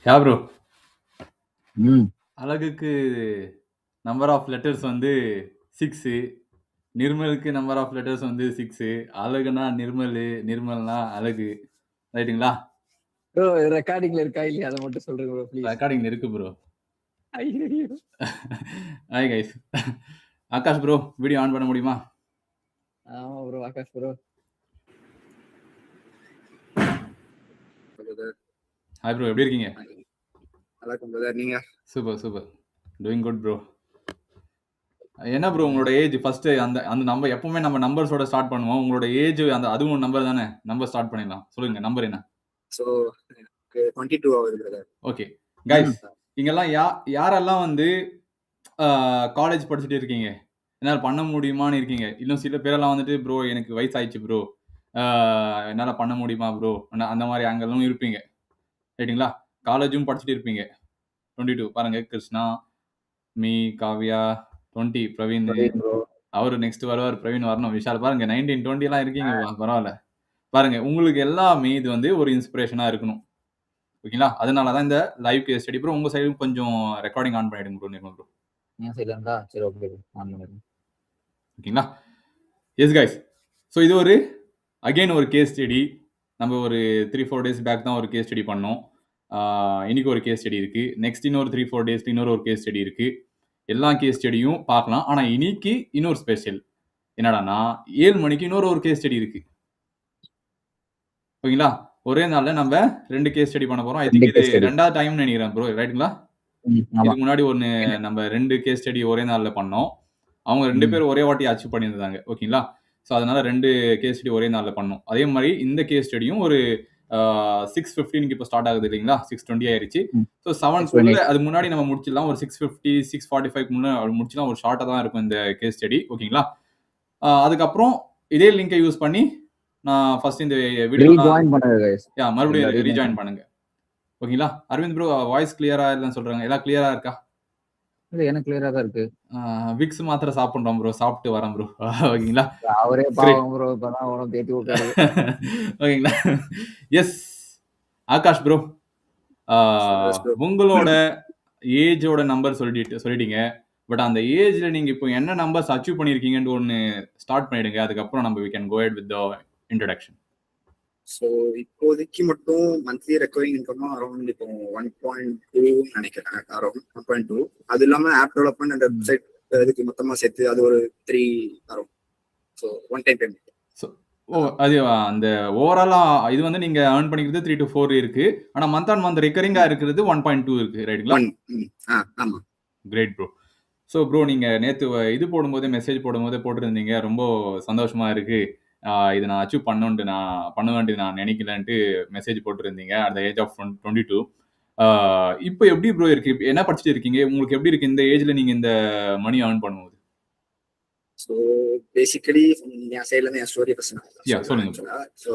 யா bro. ம் அழகுக்கு number of letters வந்து 6. நிர்மலுக்கு நம்பர் ஆஃப் லெட்டர்ஸ் வந்து 6. அழகுனா நிர்மலு, நிர்மல்னா அழகு. ரைட்டுங்களா? ப்ரோ ரெக்கார்டிங்ல இருக்கா இல்லையா அதை மட்டும் சொல்றேன் ப்ரோ ப்ளீஸ். ரெக்கார்டிங்ல இருக்கு ப்ரோ. ஐயோ hi guys. Akash bro, video on பண்ண முடியுமா? ஆமா bro Akash bro. Hi bro, எப்படி இருக்கீங்க? நல்லா இருக்கும் பிரதர். நீங்க? Super super. Doing good bro. என்ன ப்ரோ உங்களோட ஏஜ் ஃபர்ஸ்ட்? அந்த அந்த நம்பர் எப்பவுமே நம்ம நம்பர்ஸோட ஸ்டார்ட் பண்ணுவோம். உங்களோட ஏஜ் அந்த அதுவும் நம்பர் தானே? நம்பர் ஸ்டார்ட் பண்ணிடலாம். சொல்லுங்க நம்பர் என்ன? ஸோ 22 ஆகுது பிரதர். ஓகே கைஸ், இங்கெல்லாம் யாரெல்லாம் வந்து காலேஜ் படிச்சுட்டு இருக்கீங்க, என்னால் பண்ண முடியுமான்னு இருக்கீங்க. இன்னும் சில பேரெல்லாம் வந்துட்டு ப்ரோ எனக்கு வயசாயிடுச்சு ப்ரோ, என்னால் பண்ண முடியுமா ப்ரோ, அந்த மாதிரி ஆங்கிளும் இருப்பீங்க. ரைட்டுங்களா? காலேஜும் படிச்சுட்டு இருப்பீங்க. 22 பாருங்க. கிருஷ்ணா, மீ, காவ்யா, 20 பிரவீன், அவரு நெக்ஸ்ட் வருவார். பிரவீன் வரணும். விஷால் பாருங்க 19 20 எல்லாம் இருக்கீங்க. பரவாயில்ல. பாருங்க, உங்களுக்கு எல்லாமே இது வந்து ஒரு இன்ஸ்பிரேஷனா இருக்கணும். ஓகேங்களா? அதனாலதான் இந்த லைவ் கேஸ் ஸ்டடி. ப்ரோ உங்க சைடும் கொஞ்சம் ரெக்கார்டிங் ஆன் பண்ணிடுங்க ப்ரோ. நிர்மல் ப்ரோ என் சைடுல இருந்தா சரி ஓகே ஆன் பண்ணிடுறேன். ஓகேங்களா? S guys. ஸோ இது ஒரு அகெயின் ஒரு கேஸ் ஸ்டடி. நம்ம ஒரு 3-4 டேஸ் பேக் தான் ஒரு கேஸ் ஸ்டடி பண்ணோம். இன்னைக்கு ஒரு கேஸ் ஸ்டடி இருக்கு. நெக்ஸ்ட் இன்னொரு 3-4 டேஸ் இன்னொரு ஒரு கேஸ் ஸ்டடி இருக்கு. எல்லா கேஸ் ஸ்டடியும் பார்க்கலாம். ஆனா இன்னைக்கு இன்னொரு ஸ்பெஷல் என்னடானா 7 மணிக்கு இன்னொரு ஒரு கேஸ் ஸ்டடி இருக்கு. ஓகேங்களா? ஒரே நாள்ல நம்ம 2 கேஸ் ஸ்டடி பண்ண போறோம். ஐ திங்க் இது ரெண்டாவது டைம் நினைக்கிறேன் ப்ரோ. ரைட்டுங்களா? இதுக்கு முன்னாடி ஒன்னு நம்ம 2 கேஸ் ஸ்டடி ஒரே நாள்ல பண்ணோம். அவங்க 2 பேரும் ஒரே வாட்டி அச்சீவ் பண்ணியிருந்தாங்க. ஓகேங்களா? ஸோ அதனால 2 கேஸ் ஸ்டடி ஒரே நாள்ல பண்ணோம். அதே மாதிரி இந்த கேஸ் ஸ்டடியும் ஒரு 6:15 இப்போ ஸ்டார்ட் ஆகுது இல்லைங்களா? 6:20 ஆயிருச்சு. ஸோ 7 அது முன்னாடி நம்ம முடிச்சிடலாம். ஒரு 6:50 6:45 முன்னாடி முடிச்சிடலாம். ஒரு ஷார்ட்டா தான் இருக்கும் இந்த கேஸ் ஸ்டடி. ஓகேங்களா? அதுக்கப்புறம் இதே லிங்கை யூஸ் பண்ணி நான் ஃபர்ஸ்ட் இந்த வீடியோ மறுபடியும் ரீஜாயின் பண்ணுங்க. ஓகேங்களா? அரவிந்த் ப்ரோ வாய்ஸ் கிளியரா இல்லைன்னு சொல்றாங்க. எல்லாம் கிளியரா இருக்கா? எனக்கு கிளியரா தான் இருக்கு. விக்ஸ் மாத்திரை சாப்பிடுறோம் ப்ரோ. சாப்பிட்டு வரேன் ப்ரோ. ஓகேங்களா? அவரே பாவம் ப்ரோ, இப்பதான் உனக்கு தேத்தி விட்டாரு. ஓகேங்களா? எஸ் ஆகாஷ் ப்ரோ, உங்களோட ஏஜோட நம்பர் சொல்லிட்டீங்க. பட் அந்த ஏஜ்ல நீங்க இப்போ என்ன நம்பர்ஸ் அச்சீவ் பண்ணிருக்கீங்கன்னு ஒன்னு ஸ்டார்ட் பண்ணிடுங்க. அதுக்கப்புறம் நம்ம we can go ahead with the introduction. So இப்போதைக்கு மட்டும் மந்த்லி ரெக்கவரிங் இன்கம் அரௌண்ட் இப்போ 1.2 நினைக்கிறேன். அரௌண்ட் 1.2. அது இல்லாம ஆப் டெவலப்மெண்ட் அண்ட் வெப்சைட் இதுக்கு மொத்தமா சேர்த்து அது ஒரு 3 around. So one time payment. அது அந்த ஓவராலா இது வந்து நீங்க earn பண்ணிக்கிறது 3 to 4 இருக்கு. ஆனா மந்த் ஆன் மந்த் ரெக்கரிங்கா இருக்கிறது 1.2 இருக்கு. ரைட்டுங்களா? ஆமா. Great bro. ஸோ ப்ரோ நீங்க நேற்று இது போடும்போது மெசேஜ் போடும்போது போட்டிருந்தீங்க, ரொம்ப சந்தோஷமா இருக்கு, இதை நான் அச்சீவ் பண்ண வேண்டியது நான் நினைக்கலன்ட்டு மெசேஜ் போட்டிருந்தீங்க அட் த ஏஜ் ஆஃப் 22. இப்போ எப்படி ப்ரோ இருக்கு? என்ன படிச்சுட்டு இருக்கீங்க? உங்களுக்கு எப்படி இருக்கு இந்த ஏஜ்ல நீங்க இந்த மணி ஏர்ன் பண்ணும்போது? ஸோ பேசிக்கலி என் சைட்ல இருந்து என் ஸ்டோரி சொல்லுங்க. ஸோ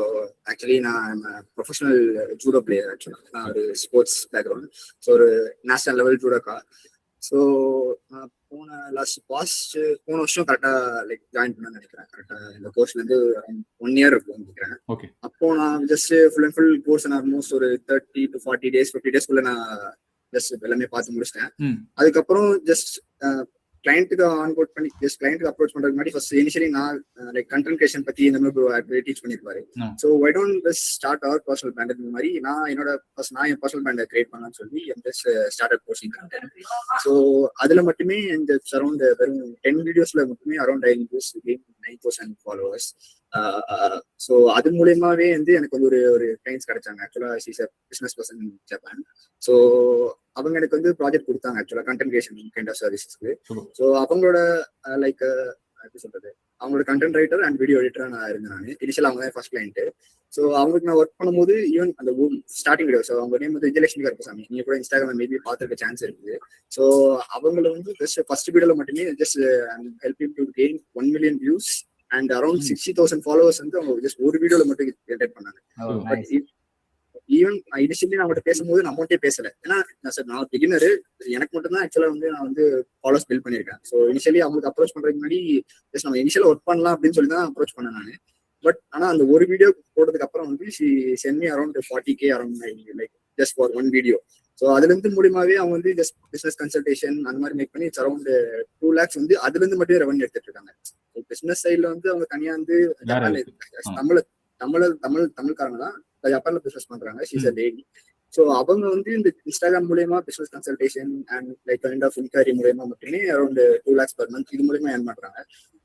ஆக்சுவலி நான் ப்ரொஃபஷனல் ஜூடோ பிளேயர். ஆக்சுவலா நான் ஒரு ஸ்போர்ட்ஸ் பேக்ரவுண்ட். ஸோ ஒரு நேஷனல் லெவல் ஜூடோக்கா. ஸோ போன வருஷம் கரெக்டா லைக் ஜாயின் பண்ண நினைக்கிறேன். கரெக்டா இந்த கோர்ஸ்ல இருந்து 1 இயர் இருக்கும் நினைக்கிறேன். அப்போ நான் just full and full course நான் ஆல்மோஸ்ட் ஒரு 30 to 40 days 50 daysக்குள்ள நான் ஜஸ்ட் எல்லாமே பார்த்து முடிச்சிட்டேன். அதுக்கப்புறம் ஜஸ்ட் கிளைண்ட்டுக்கு ஆன்போர்ட் பண்ணி ஜஸ்ட் கிளைண்ட்டுக்கு அப்ரோச் பண்றதுக்கு முன்னாடி ஃபர்ஸ்ட் இனிஷியலி நான் லைக் கண்டென்ட் கிரியேஷன் பத்தி இந்த மாதிரி டீச் பண்ணிருப்பாரு. So why don't just start அவர் பர்சனல் பிராண்ட் இந்த மாதிரி நான் என் பர்சனல் பிராண்டை கிரியேட் பண்ணலாம்னு சொல்லி just start posting content. So அதுல மட்டுமே இந்த அரௌண்ட் வெறும் 10 வீடியோஸ்ல மட்டுமே அரௌண்ட் 9,000 ஃபாலோவர்ஸ். ஸோ அது மூலியமாவே வந்து எனக்கு வந்து ஒரு கிளைண்ட்ஸ் கிடைச்சாங்க. Actually business person in Japan. So அவங்க எனக்கு வந்து ப்ராஜெக்ட் கொடுத்தாங்க actually content creation kind of சர்வீசஸ்க்கு. ஸோ அவங்களோட லைக் எப்படி சொல்றது, அவங்களோட கண்டென்ட் ரைட்டர் அண்ட் வீடியோ எடிட்டரா நான் இருந்தேன். நான் இனிஷியல் அவங்க தான் ஃபர்ஸ்ட் கிளைண்ட். ஸோ அவங்களுக்கு நான் ஒர்க் பண்ணும்போது ஈவன் அந்த ஸ்டார்டிங் வீடியோ, ஸோ அவங்க நேம் வந்து விஜயலட்சுமி கருப்பசாமி, நீங்க கூட இன்ஸ்டாகிராம் மேபி பார்த்துருக்க சான்ஸ் இருக்குது. ஸோ அவங்கள வந்து ஜஸ்ட் ஃபர்ஸ்ட் வீடியோல மட்டுமே just helping to gain 1 million views and around 60,000 followers வந்து அவங்க ஜஸ்ட் ஒரு வீடியோல மட்டும் ஜென்ரேட் பண்ணாங்க. ஈவன் இனிஷியலி நான் அவங்கள்ட்ட பேசும்போது நான் அமௌண்ட்டே பேசல. ஏன்னா நான் பிகினரு, எனக்கு மட்டும் தான் ஆக்சுவலா வந்து நான் வந்து ஃபாலோஸ் பில்ட் பண்ணிருக்கேன். ஸோ இனிஷியலி அவங்களுக்கு அப்ரோச் பண்றதுக்கு முன்னாடி ஜஸ்ட் நம்ம இனிஷியலா ஒர்க் பண்ணலாம் அப்படின்னு சொல்லி தான் அப்ரோச் பண்ணேன் நான். பட் ஆனா அந்த ஒரு வீடியோ போட்டதுக்கு அப்புறம் வந்து send me around 40K around like just for one video. So அதுல இருந்து மூலியமாவே அவங்க வந்து ஜஸ்ட் பிசினஸ் கன்சல்டேஷன் அந்த மாதிரி மேக் பண்ணி அரௌண்ட் 2 lakhs வந்து அதுல இருந்து மட்டும் ரெவன்யூ எடுத்துட்டு இருக்காங்க. பிசினஸ் சைட்ல வந்து அவங்க தனியா வந்து தமிழ்காரங்க தான் ஜப்பான்ல பிசினஸ் பண்றாங்க. She's a lady. ஸோ அவங்க வந்து இந்த இன்ஸ்டாகிராம் மூலியமா business consultation and like kind of inquiry மூலியமா மட்டுமே அரௌண்ட் 2 lakhs per month இது மூலியமா ஏர்ன் பண்றாங்க.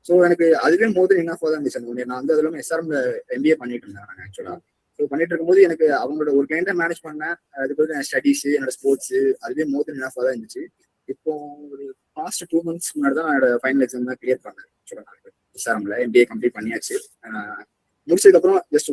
ஸோ எனக்கு அதுவே மோதல் என்ன தான் இருந்துச்சு. நான் வந்து அதுல எஸ்ஆர்எம்ல MBA பண்ணிட்டு இருந்தேன் ஆக்சுவலா. ஸோ பண்ணிட்டு இருக்கும்போது எனக்கு அவங்களோட ஒரு கிளைண்ட்டை மேனேஜ் பண்ணேன். அதுக்கு என் ஸ்டடீஸ், என்னோட ஸ்போர்ட்ஸ் அதுவே மோதல் என்ன தான் இருந்துச்சு. இப்போ ஒரு பாஸ்ட் 2 months முன்னாடி தான் என்னோட ஃபைனல் எக்ஸாம் தான் கிளியர் பண்ணேன். எஸ்ஆர்எம்ல MBA கம்ப்ளீட் பண்ணியாச்சு. முடிச்சதுக்கு அப்புறம் ஜஸ்ட்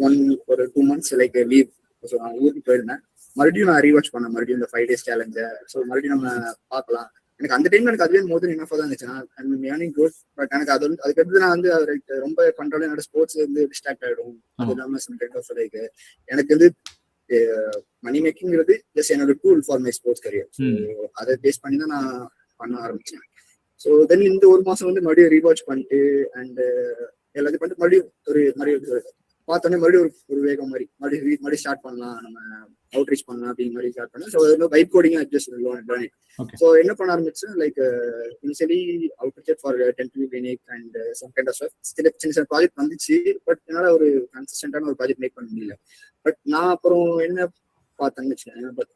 ஒரு 2 months லைக் லீவ். ஸோ நான் ஊருக்கு போயிருந்தேன். மறுபடியும் நான் ரீவாச் பண்ணேன் மறுபடியும் இந்த 5 days சேலஞ்சை. ஸோ மறுபடியும் நம்ம பார்க்கலாம். எனக்கு அந்த டைம்ல எனக்கு அதுவே மோதல் என்ன தான் இருந்துச்சு. பட் எனக்கு அது வந்து அதுக்கடுத்து நான் வந்து ரொம்ப பண்றாலும் என்னோட ஸ்போர்ட்ஸ் வந்து டிஸ்ட்ராக்ட் ஆயிடும். அது இல்லாம லைக் எனக்கு வந்து மணி மேக்கிங்கிறது ஜஸ்ட் என்னோட tool for my sports career. அதை பேஸ் பண்ணி தான் நான் பண்ண ஆரம்பிச்சேன். ஸோ தென் இந்த ஒரு மாசம் வந்து மறுபடியும் ரீவாச் பண்ணிட்டு அண்ட் எல்லாத்தையும் பண்ணிட்டு மறுபடியும் பார்த்தோன்னே மறுபடியும் ஒரு வேகம் மாதிரி மறுபடியும் ஸ்டார்ட் பண்ணலாம், நம்ம அவுட்ரீச் பண்ணலாம் அப்படின்னு மாதிரி ஸ்டார்ட் பண்ணேன். ஸோ அது vibe coding just learning. So என்ன பண்ண ஆரம்பிச்சேன் like initially outreach for dental clinic and some kind of சின்ன ப்ராஜெக்ட் வந்துச்சு. பட் என்னால் ஒரு கன்சிஸ்டன்டான ஒரு ப்ராஜெக்ட் மேக் பண்ண முடியல. பட் நான் அப்புறம் என்ன பார்த்தேன்னு வச்சுக்கேன். பட்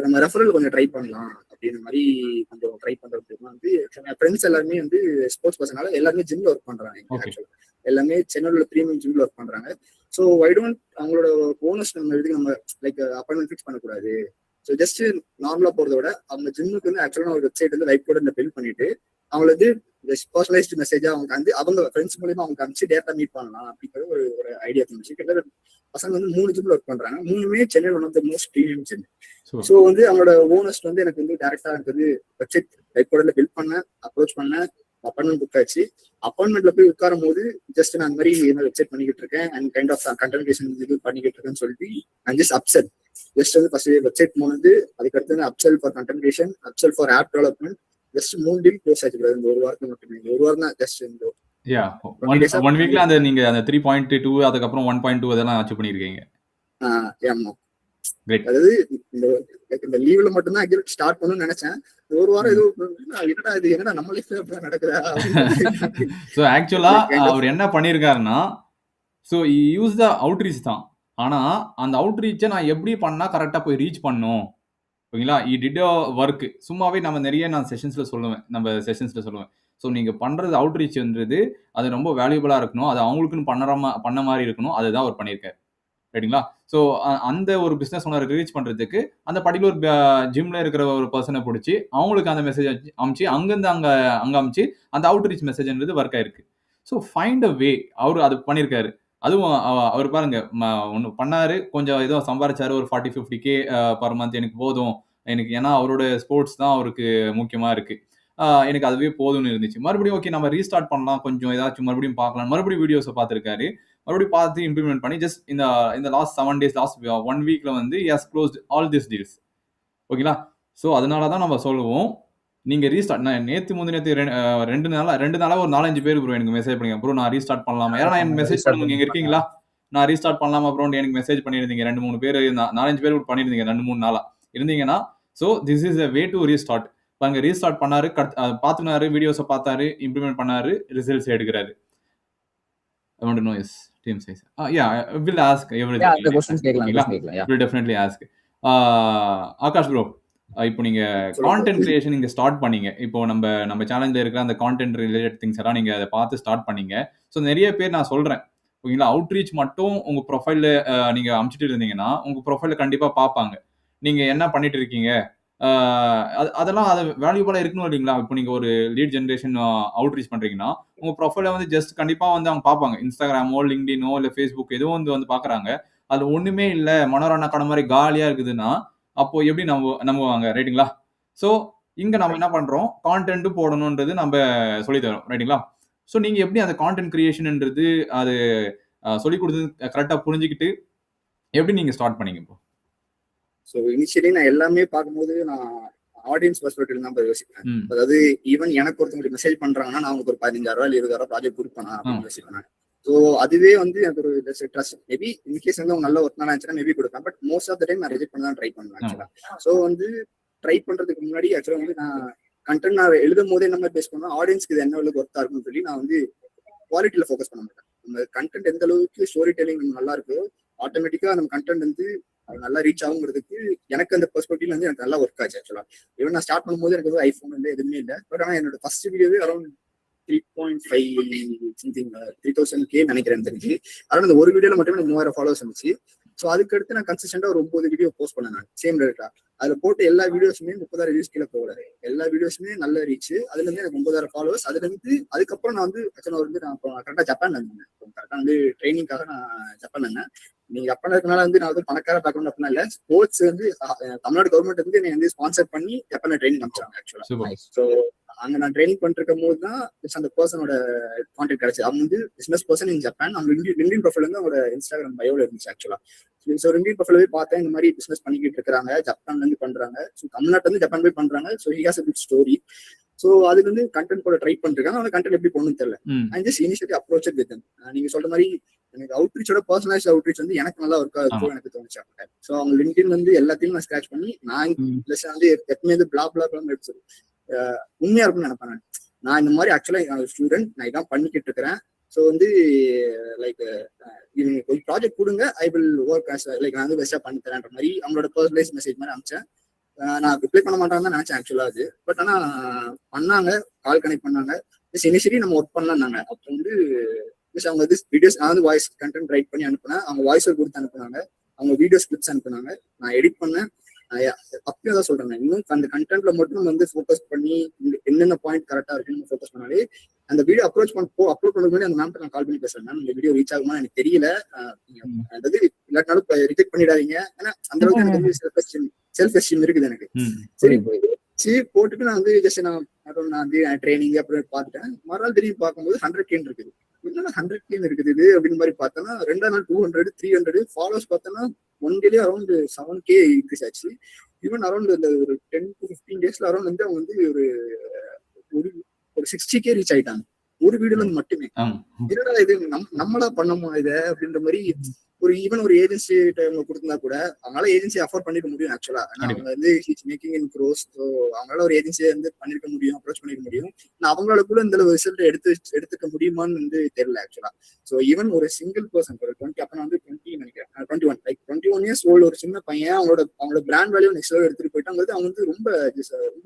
நம்ம ரெஃபரல் கொஞ்சம் ட்ரை பண்ணலாம் அப்படின்ற மாதிரி கொஞ்சம் ட்ரை பண்றது வந்து என் ஃப்ரெண்ட்ஸ் எல்லாருமே வந்து ஸ்போர்ட்ஸ் பர்சனால எல்லாருமே ஜிம்ல ஒர்க் பண்றாங்க. ஆக்சுவலா எல்லாமே சென்னையில ப்ரீமியம் ஜிம்ல ஒர்க் பண்றாங்க. ஸோ வை டோன்ட் அவங்களோட போனஸ் நம்ம இதுக்கு நம்ம லைக் அப்பாயின்மெண்ட் ஃபிக்ஸ் பண்ணக்கூடாது. ஸோ ஜஸ்ட் நார்மலா போறத விட அவங்க ஜிம்முக்கு வந்து ஆக்சுவலான ஒரு வெப்சைட் வந்து லைக் கூட பில்ட் பண்ணிட்டு அவங்களுக்கு பர்சனலைஸ்டு மெசேஜா அவங்க ஃப்ரெண்ட்ஸ் மூலியமா அவங்க அனுப்பிச்சு டேரக்டா மீட் பண்ணலாம் அப்படிங்கிற ஒரு ஐடியா தந்துச்சு. கிட்டத்தட்ட பசங்க வந்து 3 ஜிம்ல ஒர்க் பண்றாங்க. 3மே Chennai one of the most premium gym. So வந்து அவங்களோட ஓனர்ஸ் வந்து எனக்கு வந்து டேரக்டா எனக்கு வந்து வெப்சைட் லைக் கூட பில்ட் பண்ண அப்ரோச் பண்ண அப்பாயின்மெண்ட் புக் ஆச்சு. அப்பாயின்மெண்ட்ல போய் உட்காரும் போது ஜஸ்ட் நான் அந்த மாதிரி என்ன வெப்சைட் பண்ணிக்கிட்டு இருக்கேன் and kind of content creation இது பண்ணிக்கிட்டு இருக்கேன்னு சொல்லிட்டு அண்ட் ஜஸ்ட் அப்செல் ஜஸ்ட் வந்து ஃபர்ஸ்ட் வெப்சைட் போனது. அதுக்கடுத்து upsell for content creation, upsell for app development. Just 3 deal close ஆச்சு. இந்த ஒரு வாரத்துக்கு மட்டுமே, இந்த ஒரு வாரம் தான் ஜஸ்ட் இந்த ஒன் வீக்ல அந்த நீங்க அந்த 3.2 அதுக்கப்புறம் 1.2 அதெல்லாம் அச்சீவ் பண்ணிருக்கீங்க. ஆமா, அதாவது இந்த லீவ்ல மட்டும்தான் ஸ்டார்ட் பண்ணணும்னு நினைச்சேன். ஒரு வாரம் என்னடா நம்ம லைஃப்ல நடக்குதா. சோ ஆக்சுவலா அவர் என்ன பண்ணிருக்காருன்னா, சோ யூஸ் த அவுட்ரீச் தான். ஆனா அந்த அவுட்ரீச்சை நான் எப்படி பண்ணா கரெக்டா போய் ரீச் பண்ணும், ஓகேங்களா? Did work. சும்மாவே நான் செஷன்ஸ்ல சொல்லுவேன். ஸோ நீங்க பண்றது அவுட்ரீச்ன்றது அது ரொம்ப வேல்யூபிளா இருக்கணும், அது அவங்களுக்குன்னு பண்ண மாதிரி இருக்கணும். அதுதான் அவர் பண்ணியிருக்காரு, ரைட்டுங்களா? ஸோ அந்த ஒரு பிஸ்னஸ் ஓனர் ரீச் பண்றதுக்கு அந்த பர்டிகுலர் ஜிம்ல இருக்கிற ஒரு பர்சனை பிடிச்சி அவங்களுக்கு அந்த மெசேஜ் அமிச்சு அங்கிருந்து அங்க அமிச்சு அந்த அவுட்ரீச் மெசேஜ்ன்றது ஒர்க் ஆயிருக்கு. ஸோ ஃபைண்ட் அ வே. அவரு அது பண்ணியிருக்காரு. அதுவும் அவர் பாருங்க ஒன்று பண்ணாரு, கொஞ்சம் ஏதோ சம்பாரிச்சாரு, ஒரு 40-50K பர் மந்த் எனக்கு போதும் எனக்கு, ஏன்னா அவரோட ஸ்போர்ட்ஸ் தான் அவருக்கு முக்கியமா இருக்கு, எனக்கு அதுவே போதும்னு இருந்துச்சு. மறுபடியும் ஓகே நம்ம ரீஸ்டார்ட் பண்ணலாம், கொஞ்சம் ஏதாச்சும் மறுபடியும் பார்க்கலாம், மறுபடியும் வீடியோஸை பார்த்துருக்காரு, மறுபடியும் பார்த்து இம்ப்ளிமெண்ட் பண்ணி ஜஸ்ட் இந்த லாஸ்ட் 7 days லாஸ்ட் 1 weekல வந்து has closed all this deals, ஓகேங்களா? ஸோ அதனால தான் நம்ம சொல்லுவோம், நீங்க ரீஸ்டார்ட். நான் நேற்று 2 நாளா ஒரு 4-5 பேர் ப்ரோ எனக்கு மெசேஜ் பண்ணுங்க, ப்ரோ நான் ரீஸ்டார்ட் பண்ணலாமா, ஏன்னா எனக்கு மெசேஜ் பண்ணுங்க, நீங்க இருக்கீங்களா, நான் ரீஸ்டார்ட் பண்ணலாமா ப்ரோ எனக்கு மெசேஜ் பண்ணியிருந்தீங்க. 2-3 பேர் 4-5 பேர் பண்ணியிருந்தீங்க 2-3 நாளா இருந்தீங்கன்னா. So this is a way to restart. பாருங்க ரீஸ்டார்ட் பண்ணாரு, பார்த்துனாரு, வீடியோஸை பார்த்தாரு, இம்ப்ளிமெண்ட் பண்ணாரு, ரிசல்ட்ஸ் எடுக்கிறாரு. I want to know his team size. We'll ask everything. Yeah, the questions கேட்கலாம். We'll definitely ask. Akash bro, இப்போ நீங்க கான்டென்ட் கிரியேஷன் நீங்க ஸ்டார்ட் பண்ணீங்க. இப்போ நம்ம சேனல்ல இருக்கிற அந்த கான்டென்ட் ரிலேட்டட் திங்ஸ் எல்லாம் நீங்க அதை பார்த்து ஸ்டார்ட் பண்ணீங்க. ஸோ நிறைய பேர் நான் சொல்றேன், ஓகேங்களா, அவுட்ரீச் மட்டும் உங்க ப்ரொஃபைல்ல நீங்க அனுப்பிச்சிட்டு இருந்தீங்கன்னா உங்க ப்ரொஃபைல கண்டிப்பா பார்ப்பாங்க, நீங்க என்ன பண்ணிட்டு இருக்கீங்க, அதெல்லாம் அது வேல்யூபிளா இருக்கணும் இல்லைங்களா? இப்போ நீங்க ஒரு லீட் ஜென்ரேஷன் அவுட்ரீச் பண்றீங்கன்னா உங்க ப்ரொஃபைல வந்து ஜஸ்ட் கண்டிப்பா வந்து அவங்க பார்ப்பாங்க. இன்ஸ்டாகிராமோ லிங்க்டினோ இல்ல ஃபேஸ்புக் எதுவும் வந்து பாக்குறாங்க, அது ஒண்ணுமே இல்ல மனோரண்ணா கடை மாதிரி காலியா இருக்குதுன்னா அப்போ எப்படி நம்புவாங்க, ரைட்டுங்களா? ஸோ இங்க நம்ம என்ன பண்றோம், கான்டென்ட் போடணும்ன்றது நம்ம சொல்லி தரோம், ரைட்டுங்களா? ஸோ நீங்க எப்படி அந்த கான்டென்ட் கிரியேஷன்ன்றது அது சொல்லி கொடுத்து கரெக்டா புரிஞ்சுக்கிட்டு எப்படி நீங்க ஸ்டார்ட் பண்ணீங்க இப்போ? ஸோ இனிஷியலி நான் எல்லாமே பார்க்கும்போது நான் ஆடியன்ஸ் பர்ஸ்பெக்டிவ் தான் யோசிப்பேன். அதாவது ஈவன் எனக்கு ஒருத்தவங்களுக்கு மெசேஜ் பண்றாங்கன்னா நான் உங்களுக்கு ஒரு 15,000 20,000 ப்ராஜெக்ட் கொடுப்பேன் அப்படின்னு யோசிப்பேன். ஸோ அதுவே வந்து எனக்கு ஒரு ட்ரஸ்ட். மேபி இன்கேஸ் வந்து அவங்க நல்ல ஒர்க் நல்லா இருந்துச்சுன்னா மேபி கொடுப்பேன். But most of the time நான் ரிஜெக்ட் பண்ண தான் ட்ரை பண்ணுவேன் ஆக்சுவலா. ஸோ வந்து ட்ரை பண்றதுக்கு முன்னாடி ஆக்சுவலா வந்து நான் கண்டென்ட் நான் எழுதும் போதே என்ன மாதிரி பேஸ் பண்ணுவேன், ஆடியன்ஸ்க்கு இது என்ன அளவுக்கு ஒர்த்தா இருக்கும்னு சொல்லி நான் வந்து குவாலிட்டியில ஃபோக்கஸ் பண்ண மாட்டேன். நம்ம கண்டென்ட் எந்த அளவுக்கு ஸ்டோரி டெல்லிங் நல்லா இருக்கோ ஆட்டோமேட்டிக்கா நம்ம கண்டென்ட் வந்து நல்லா ரீச் ஆகுங்கிறதுக்கு எனக்கு அந்த பெர்ஸ்பெக்டிவ்ல வந்து எனக்கு நல்லா ஒர்க் ஆச்சு ஆக்சுவலா. ஈவன் நான் ஸ்டார்ட் பண்ணும்போது எனக்கு வந்து ஐஃபோன் வந்து எதுவுமே இல்லை. பட் ஆனால் என்னோட ஃபர்ஸ்ட் வீடியோவே அரௌண்ட் 3.5 சம்திங் 3000K நினைக்கிறேன் தெரிஞ்சு. அதனால அந்த ஒரு வீடியோல மட்டுமே எனக்கு 3000 ஃபாலோவர்ஸ் இருந்துச்சு. ஸோ அதுக்கடுத்து நான் கன்சிஸ்டண்டா ஒரு 9 வீடியோ போஸ்ட் பண்ணேன் நான் சேம் ரேட்டா. அதுல போட்டு எல்லா வீடியோஸுமே 30,000 வியூஸ் கீழே போகல. எல்லா வீடியோஸுமே நல்ல ரீச். அதுல இருந்து எனக்கு 9,000 ஃபாலோவர்ஸ். அதுல இருந்து அதுக்கப்புறம் நான் வந்து வந்து நான் கரெக்டா ஜப்பான்ல இருந்தேன். கரெக்டா வந்து ட்ரைனிங்காக நான் ஜப்பான்ல இருந்தேன். நீங்க ஜப்பான்ல இருக்கனால வந்து நான் வந்து பணக்கார பார்க்கணும் அப்படின்னா இல்ல, ஸ்போர்ட்ஸ் வந்து தமிழ்நாடு கவர்மெண்ட் வந்து என்னை வந்து ஸ்பான்சர் பண்ணி ஜப்பான்ல ட்ரைனிங் அனுப்பிச்சாங்க ஆக்சுவலா. ஸோ அங்க நான் ட்ரைனிங் பண்ணிருக்கும் போது தான் அந்த பர்சனோட கான்டாக்ட் கிடைச்சு. அவங்க வந்து பிசினஸ் பர்சன் இன் ஜப்பான். அவங்க லிங்க்டின் ப்ரொஃபைல் வந்து அவங்களோட இன்ஸ்டாகிராம் பயோல இருந்துச்சு ஆக்சுவலா. ஸோ லிங்க்டின் ப்ரொஃபைல் போய் பார்த்தேன், இந்த மாதிரி பிசினஸ் பண்ணிக்கிட்டு இருக்காங்க, ஜப்பான்ல இருந்து பண்றாங்க. ஸோ தமிழ்நாட்டுல இருந்து ஜப்பான் போய் பண்றாங்க. So he has a good story. So அதுக்கு வந்து கண்டென்ட் போட ட்ரை பண்ணிருக்காங்க. அவங்க கண்டென்ட் எப்படி போகணும்னு தெரியல. And just initiative approach with them. நீங்க சொல்ற மாதிரி எனக்கு அவுட்ரீச்சோட பர்சனலைஸ் அவுட்ரீச் வந்து எனக்கு நல்லா ஒர்க் ஆகுது எனக்கு தோணுச்சு. ஸோ அவங்க லிங்க்டின் வந்து எல்லாத்தையும் நான் ஸ்கிராச் பண்ணி நான் பிளஸ் வந்து எப்பவுமே வந்து பிளா பிளா பிளான்னு எடுத்து உண்மையா இருக்கும்னு நினைப்பேன். நான் இந்த மாதிரி ஆக்சுவலா ஸ்டூடெண்ட் நான் இதான் பண்ணிக்கிட்டு இருக்கிறேன். ஸோ வந்து லைக் ஒரு ப்ராஜெக்ட் கொடுங்க, ஐ வில் ஒர்க் லைக் நான் வந்து பெஸ்டா பண்ணி தரேன்ற மாதிரி அவங்களோட பர்சனலைஸ் மெசேஜ் மாதிரி அனுப்பிச்சேன். நான் ரிப்ளை பண்ண மாட்டாங்கன்னு தான் நினைச்சேன் ஆக்சுவலா அது. பட் ஆனா பண்ணாங்க, கால் கனெக்ட் பண்ணாங்க. இனிஷியலி நம்ம ஒர்க் பண்ணலாம்னாங்க. அப்போ வந்து அவங்க வந்து வீடியோஸ் நான் வந்து வாய்ஸ் கண்டென்ட் ரைட் பண்ணி அனுப்புனேன். அவங்க வாய்ஸ் கொடுத்து அனுப்புனாங்க. அவங்க வீடியோஸ் கிளிப்ஸ் அனுப்புனாங்க. நான் எடிட் பண்ணேன். அப்பயும் தான் சொல்றேன், இன்னும் அந்த கண்டென்ட்ல மட்டும் நம்ம வந்து ஃபோக்கஸ் பண்ணி என்னென்ன பாயிண்ட் கரெக்டா இருக்குன்னு ஃபோக்கஸ் பண்ணாலே அந்த வீடியோ அப்ரோட் பண்ண முன்னாடி அந்த மேம்கிட்ட நான் கால் பண்ணி பேசுறேன். மேம் இந்த வீடியோ ரீச் ஆகுமா எனக்கு தெரியல, அதாவது இல்லாட்டினாலும் ரிஜெக்ட் பண்ணிடாதீங்க. ஏன்னா அந்த அளவுக்கு எனக்கு வந்து செல்ஃப் எஸ்டீம் இருக்குது எனக்கு. சரி போட்டுட்டு நான் வந்து ஜஸ்ட் நான் வந்து ட்ரைனிங் அப்புறம் பார்த்துட்டேன். மறுநாள் திரும்பி பார்க்கும்போது 100K இருக்குது. என்னன்னா 100K இருக்குது இது அப்படின்னு மாதிரி பார்த்தோன்னா 2 நாள் 200 300 ஃபாலோவர்ஸ் பார்த்தோன்னா 1 டேலே அரௌண்ட் 7K இன்க்ரீஸ் ஆச்சு. ஈவன் அரௌண்ட் இந்த ஒரு 10 to 15 டேஸ்ல அரௌண்ட் வந்து அவங்க வந்து ஒரு 60K ரீச் ஆயிட்டாங்க ஒரு வீடியோல இருந்து மட்டுமே. என்னடா இது நம்மளா பண்ணோமா இதை அப்படின்ற மாதிரி ஒரு ஈவன் ஒரு ஏஜென்சி அவங்க கொடுத்திருந்தா கூட அவங்களால ஏஜென்சி அஃபோர்ட் பண்ணிக்க முடியும் ஆக்சுவலா. அவங்க வந்து மேக்கிங் இன் க்ரோஸ். ஸோ அவங்களால ஒரு ஏஜென்சியை வந்து பண்ணிருக்க முடியும், அப்ரோச் பண்ணிருக்க முடியும். நான் அவங்களால கூட இந்த ரிசல்ட் எடுத்துக்க முடியுமான்னு வந்து தெரியல ஆக்சுவலா. ஸோ ஈவன் ஒரு சிங்கிள் பர்சன் ஒரு 20 அப்ப வந்து 20 நினைக்கிறேன் 21 லைக் 21 இயர்ஸ் ஓல்டு ஒரு சின்ன பையன் அவங்களோட பிராண்ட் வேல்யூ நெக்ஸ்ட் லெவல் எடுத்துட்டு போயிட்டாங்க. அவங்க வந்து ரொம்ப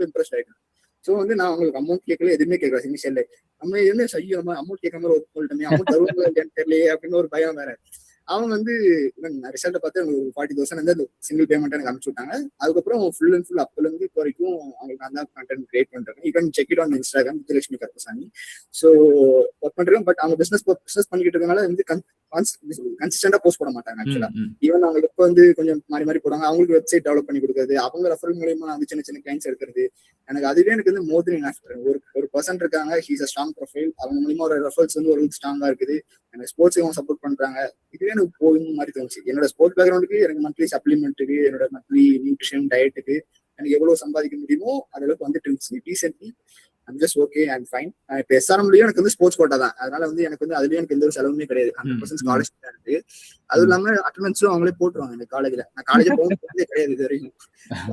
இம்ப்ரெஸ்ட் ஆயிட்டாங்க. ஸோ வந்து நான் அவங்களுக்கு அமௌண்ட் கேட்கல, எதுவுமே கேட்கல. இனிஷியல்ல நம்ம என்ன செய்யும், நம்ம அமௌண்ட் கேட்காம ஒரு சொல்லிட்டோமே, அமௌண்ட் தருவாங்களா இல்லையான்னு தெரியலையே அப்படின்னு ஒரு பயம் வேற. அவங்க வந்து ரிசல்ட்டை பார்த்து எனக்கு 40,000 வந்து அந்த சிங்கிள் பேமெண்ட் எனக்கு அனுப்பிச்சு விட்டாங்க. அதுக்கப்புறம் ஃபுல் அண்ட் ஃபுல் அப்பல இருந்து இப்போ வரைக்கும் அவங்களுக்கு நான் தான் கண்டென்ட் கிரியேட் பண்றேன். You can check it on Instagram Muthulakshmi Karuppasamy. So work பண்றேன். பட் அவங்க பிசினஸ் பண்ணிக்கிட்டு இருக்கனால வந்து கன்சிஸ்டண்டா போஸ்ட் பண்ண மாட்டாங்க ஆக்சுவலா. ஈவன் அவங்க இப்போ வந்து கொஞ்சம் மாறி போடுவாங்க. அவங்களுக்கு வெப்சைட் டெவலப் பண்ணி கொடுக்குறது, அவங்க ரெஃபரல் மூலியமா வந்து சின்ன கிளைண்ட்ஸ் எடுக்கிறது. எனக்கு அதுவே எனக்கு வந்து மோர் தென் இனஃப். ஒரு பர்சன் இருக்காங்க, ஹீஸ் அ ஸ்ட்ராங் ப்ரொஃபைல். அவங்க மூலியமா ஒரு ரெஃபரல்ஸ் வந்து ஒரு ஸ்ட்ராங்கா இருக்குது. எனக்கு ஸ்போர்ட்ஸுக்கு சப்போர்ட் பண்றாங்க. இதுவே எனக்கு போகும் மாதிரி தோணுச்சு. என்னோட ஸ்போர்ட்ஸ் பேக்ரவுண்டுக்கு எனக்கு மந்த்லி சப்ளிமெண்ட்டுக்கு, என்னோட மந்த்லி நியூட்ரிஷன் டயட்டுக்கு எனக்கு எவ்வளவு சம்பாதிக்க முடியுமோ அதளவுக்கு வந்துட்டு இருந்துச்சு. Decently I'm just okay and fine. இப்போ எஸ்ஆர்எம்லயும் எனக்கு வந்து ஸ்போர்ட்ஸ் கோட்டா தான். அதனால வந்து எனக்கு வந்து அதுலயும் எனக்கு எந்த ஒரு செலவுமே கிடையாது. 100% ஸ்காலர்ஷிப் தான் இருக்கு. அதுவும் இல்லாம அட்டெண்டன்ஸும் அவங்களே போட்டுருவாங்க இந்த காலேஜ்ல. நான் காலேஜ் போனதே கிடையாது இது வரைக்கும்.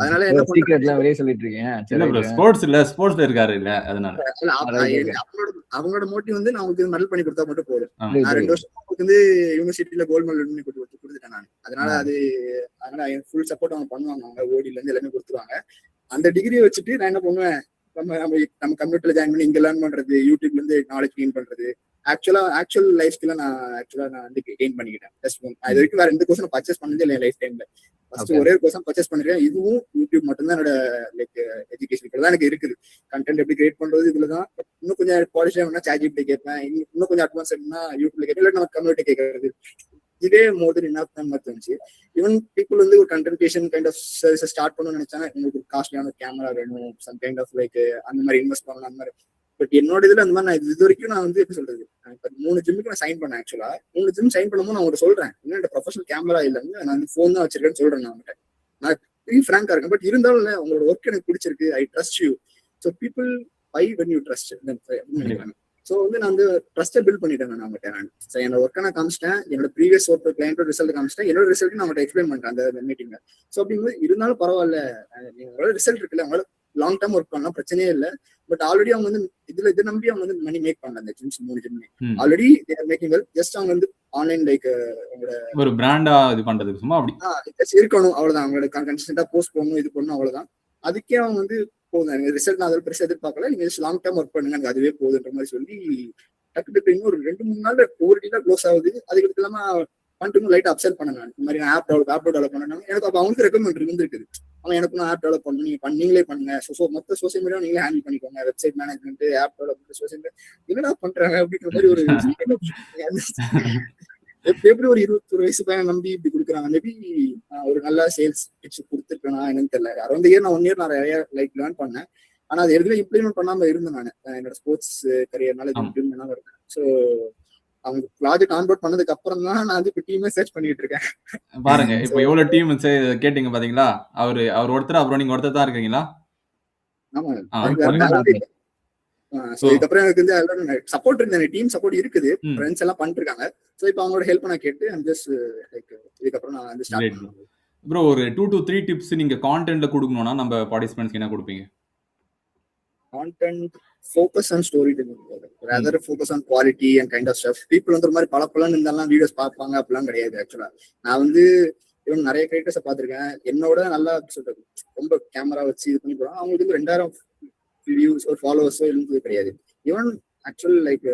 அதனால என்ன சீக்ரெட்லாம் வெளியே சொல்லிட்டு இருக்கேன். ஸ்போர்ட்ஸ்ல இருக்காரு இல்ல, அதனால அவங்களோட மோட்டிவ் வந்து நான் உங்களுக்கு மெடல் பண்ணி கொடுத்தா மட்டும் போதும். நான் 2 வருஷம் வந்து யூனிவர்சிட்டியில கோல்டு மெடல் பண்ணி கொடுத்துட்டேன் நான். அதனால ஃபுல் சப்போர்ட் அவங்க பண்ணுவாங்க. அவங்க ஓடில இருந்து எல்லாமே கொடுத்துருவாங்க. அந்த டிகிரியை வச்சுட்டு நான் என்ன பண்ணுவேன், நம்ம கம்ப்யூட்டர்ல ஜாயின் பண்ணி இங்க லேர்ன் பண்றது, யூடியூப்ல இருந்து நாலேஜ் கெயின் பண்றது, ஆக்சுவல் லைஃப் ஸ்கில்ல நான் வந்து கெயின் பண்ணிக்கிட்டேன். இது வரைக்கும் வேற எந்த கோர்ஸ் பர்ச்சேஸ் பண்ணதே இல்லை லைஃப் டைம்ல. ஃபர்ஸ்ட் ஒரே கோர்ஸ் பர்ச்சேஸ் பண்ணிருக்கேன். இதுவும் யூடியூப் மட்டும்தான் என்னோட லைக் எஜுகேஷன் தான் எனக்கு இருக்குது. கண்டென்ட் எப்படி கிரியேட் பண்றது இதுலதான். இன்னும் கொஞ்சம் பாலிஷ் ஆகணும்னா சாட்ஜிபிடி கேட்பேன். இன்னும் கொஞ்சம் அட்வான்ஸ் ஆகணும்னா யூடியூப்ல கேட்பேன். இல்லை நம்ம கம்யூனிட்டி கேட்கறது. இதே மோர் தென் இனஃப் தான் தோணுச்சு. ஈவன் பீப்புள் வந்து ஒரு content creation kind of service start பண்ணணும்னு நினைச்சாங்க. உங்களுக்கு ஒரு காஸ்ட்லியான கேமரா வேணும், சம் கைண்ட் ஆஃப் லைக் அந்த மாதிரி இன்வெஸ்ட் பண்ணணும் அந்த மாதிரி. பட் என்னோட இதுல அந்த மாதிரி நான் இது வரைக்கும் நான் வந்து எப்படி சொல்றது, 3 ஜிம்முக்கு நான் சைன் பண்ணேன் ஆக்சுவலா. 3 ஜிம் சைன் பண்ணும்போது நான் உங்களுக்கு சொல்றேன், இன்னும் ப்ரொஃபஷனல் கேமரா இல்லைன்னு நான் வந்து ஃபோன் தான் வச்சிருக்கேன்னு சொல்றேன். நான் அவங்ககிட்ட நான் ஃப்ராங்கா இருக்கேன். பட் இருந்தாலும் உங்களோட ஒர்க் எனக்கு பிடிச்சிருக்கு, I trust you. So people buy when you trust. So வந்து நான் வந்து ட்ரஸ்ட்டை பில்ட் பண்ணிட்டேன் நான் அவங்ககிட்ட. நான் ஸோ என்னோட ஒர்க்கை நான் காமிச்சிட்டேன், என்னோட ப்ரீவியஸ் ஒர்க் கிளையண்டோட ரிசல்ட் காமிச்சிட்டேன், என்னோட ரிசல்ட் நான் அவங்கள்ட்ட எக்ஸ்பிளைன் பண்ணுறேன் அந்த மீட்டிங்ல. ஸோ அப்படிங்கும்போது இருந்தாலும் பரவாயில்ல, உங்களோட ரிசல்ட் இருக்குல்ல, அவங்களோட லாங் டேர்ம் ஒர்க் பண்ணலாம், பிரச்சனையே இல்லை. பட் ஆல்ரெடி அவங்க வந்து இதை நம்பி அவங்க வந்து மணி மேக் பண்ணல. அந்த ஜிம்ஸ் 3 ஜிம்மே ஆல்ரெடி மேக்கிங் வெல். ஜஸ்ட் அவங்க வந்து ஆன்லைன் லைக் ஒரு பிராண்டா இது பண்றதுக்கு சும்மா அப்படி இருக்கணும், அவ்வளவுதான். அவங்களோட கன்சிஸ்டன்டா போஸ்ட் பண்ணணும், இது பண்ணணும், அவ்வளவுதான். அதுக்கே அவங்க வந்து போதும், எனக்கு ரிசல்ட் நான் அதில் பெருசாக எதிர்பார்க்கல, நீங்க லாங் டேர்ம் ஒர்க் பண்ணுங்க, எனக்கு அதுவே போகுதுன்ற மாதிரி சொல்லி டக்கு இன்னும் ஒரு 2-3 நாள்ல ஒவ்வொரு டீலா க்ளோஸ் ஆகுது. அதுக்கு இல்லாம பண்ணிட்டு லைட் அப்செட் பண்ணேன். நான் இந்த மாதிரி ஆப் டெவலப் பண்ணேன். எனக்கு அப்போ அவங்களுக்கு ரெக்கமெண்ட் இருந்துருக்குது, அவன் எனக்கு நான் ஆப் டெவலப் பண்ணணும், நீங்களே பண்ணுங்க, மொத்த சோசியல் மீடியா நீங்களே ஹேண்டில் பண்ணிக்கோங்க, website management, app development, social media என்னடா பண்றாங்க அப்படிங்கிற மாதிரி ஒரு எப்படி ஒரு 21 வயசு பையன் நம்பி இப்படி கொடுக்குறாங்க. மேபி ஒரு நல்ல சேல்ஸ் பிட்ச் கொடுத்துருக்கேனா என்னன்னு தெரியல. அரௌண்ட் இயர் நான் 1 இயர் நான் நிறைய லைக் லேர்ன் பண்ணேன். ஆனா அது எதுவுமே இம்ப்ளிமெண்ட் பண்ணாம இருந்தேன் நான் என்னோட ஸ்போர்ட்ஸ் கரியர்னால இம்ப்ளிமெண்ட் பண்ணாம இருக்கேன். ஸோ அவங்க ப்ராஜெக்ட் ஆன்போர்ட் பண்ணதுக்கு அப்புறம் தான் நான் வந்து இப்போ டீமே சர்ச் பண்ணிட்டு இருக்கேன். பாருங்க இப்போ எவ்வளவு டீம் கேட்டீங்க பாத்தீங்களா, அவர் ஒருத்தர், அப்புறம் நீங்க ஒருத்தர் தான் இருக்கீங்களா? ஆமா. சோ இதுக்கப்புறம் எனக்கு வந்து சப்போர்ட் இருந்தேன், டீம் சப்போர்ட் இருக்குது, ஃப்ரெண்ட்ஸ் எல்லாம் பண்ணிட்டு இருக்காங்க. சோ இப்போ அவங்களோட ஹெல்ப் நான் கேட்டு ஐம் ஜஸ்ட் லைக் இதுக்கப்புறம் நான் வந்து ஸ்டார்ட் பண்ணுவேன். ப்ரோ ஒரு 2 to 3 டிப்ஸ் நீங்க கான்டென்ட்ல கொடுக்கணும்னா நம்ம பார்ட்டிசிபென்ட்ஸ்க்கு என்ன கொடுப்பீங்க? Content focus on storytelling, rather focus on quality and kind of stuff. People வந்து ஒரு மாதிரி பலப்பலன்னு இருந்தாலும் வீடியோஸ் பார்ப்பாங்க அப்படிலாம் கிடையாது. ஆக்சுவலா நான் வந்து இவன் நிறைய கிரியேட்டர்ஸை பார்த்துருக்கேன், என்னோட நல்லா சொல்றது ரொம்ப கேமரா வச்சு இது பண்ணி போறாங்க. அவங்களுக்கு வந்து 2000 வியூஸ் ஒரு ஃபாலோவர்ஸோ இருந்தது கிடையாது. ஈவன் ஆக்சுவல் லைக்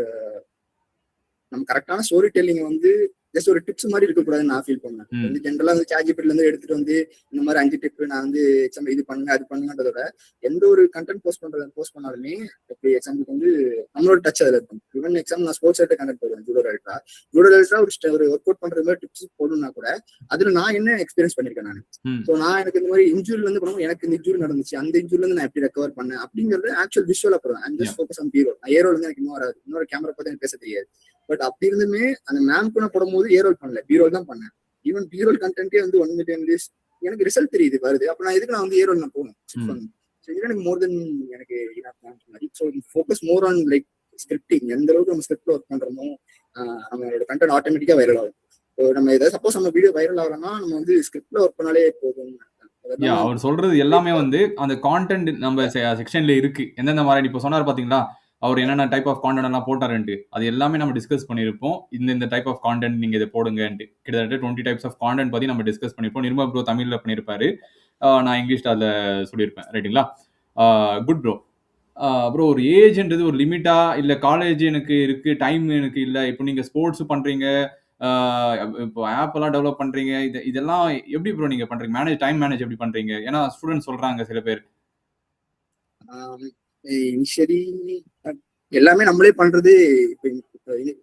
நம்ம கரெக்டான ஸ்டோரி டெல்லிங் வந்து ஜஸ்ட் ஒரு டிப்ஸ் மாதிரி இருக்கக்கூடாதுன்னு நான் ஃபீல் பண்ணேன். வந்து ஜென்ரலா வந்து சாட்ஜிபிட்ல இருந்து எடுத்துட்டு வந்து இந்த மாதிரி 5 டிப் நான் வந்து இது பண்ணுங்க அது பண்ணுங்கன்றதோட எந்த ஒரு கண்டென்ட் போஸ்ட் பண்ணாலுமே இப்போ எக்ஸாம்பிளுக்கு வந்து நம்மளோட டச் அதில் இருக்கும். ஈவன் எக்ஸாம்பிள் நான் ஸ்போர்ட்ஸ் ரைட்டர் கண்டென்ட் போடுவேன், ஜூடோ ரைட்டரா ஒரு ஒர்க் அவுட் பண்ற மாதிரி டிப்ஸ் போடணும்னா கூட அதுல நான் என்ன எக்ஸ்பீரியன்ஸ் பண்ணிருக்கேன் நான். ஸோ நான் எனக்கு இந்த மாதிரி இன்ஜூரில இருந்து பண்ணும்போது எனக்கு இந்த இன்ஜூரி நடந்துச்சு, அந்த இன்ஜூரில இருந்து நான் எப்படி ரெக்கவர் பண்ணேன் அப்படிங்கிறது ஆக்சுவல் விஷுவலா போடுவேன். அண்ட் ஜஸ்ட் ஃபோக்கஸ் ஆன் பீரோல். ஏரோல் வந்து எனக்கு இன்னும் வராது, இன்னொரு கேமரா பார்த்து எனக்கு பேச தெரியாது. பட் அப்படி இருந்துமே அந்த மேம்க்கு நான் போடும்போது ஏரோல் பண்ணல, பீரோல் தான் பண்ணேன். ஈவன் பீரோல் கண்டென்ட்டே வந்து 1 million views எனக்கு ரிசல்ட் தெரியுது வருது. அப்ப நான் எதுக்கு நான் வந்து ஏரோல் நான் போகணும்? எனக்கு மோர் தென் எனக்கு focus more on like scripting. எந்த அளவுக்கு நம்ம ஸ்கிரிப்ட் ஒர்க் பண்றோமோ நம்மளோட கண்டென்ட் ஆட்டோமேட்டிக்கா வைரல் ஆகும். நம்ம ஏதாவது சப்போஸ் நம்ம வீடியோ வைரல் ஆகிறோம்னா நம்ம வந்து ஸ்கிரிப்ட்ல ஒர்க் பண்ணாலே போதும். அவர் சொல்றது எல்லாமே வந்து அந்த கான்டென்ட் நம்ம செக்ஷன்ல இருக்கு. எந்தெந்த மாதிரி இப்போ சொன்னார் பாத்தீங்களா, அவர் என்னென்ன டைப் ஆஃப் கான்டென்ட் எல்லாம் போட்டாருன்ட்டு, அது எல்லாமே நம்ம டிஸ்கஸ் பண்ணியிருப்போம். இந்த டைப் ஆஃப் கான்டென்ட் நீங்க இதை போடுங்கன்ட்டு கிட்டத்தட்ட 20 டைப்ஸ் ஆஃப் கான்டென்ட் பத்தி நம்ம டிஸ்கஸ் பண்ணிருப்போம். நிர்மல் ப்ரோ தமிழ்ல பண்ணியிருப்பாரு, நான் இங்கிலீஷ்ல அதில் சொல்லியிருப்பேன். ரைட்டுங்களா? Good bro. ப்ரோ ஒரு ஏஜ்ன்றது ஒரு லிமிட்டா இல்லை காலேஜ் எனக்கு இருக்கு, டைம் எனக்கு இல்லை, இப்போ நீங்க ஸ்போர்ட்ஸ் பண்றீங்க, இப்போ ஆப் எல்லாம் டெவலப் பண்றீங்க, இதெல்லாம் எப்படி ப்ரோ நீங்க பண்றீங்க? டைம் மேனேஜ் எப்படி பண்றீங்க? ஏன்னா ஸ்டூடெண்ட் சொல்றாங்க சில பேர். இனிஷியலி எல்லாமே நம்மளே பண்றது.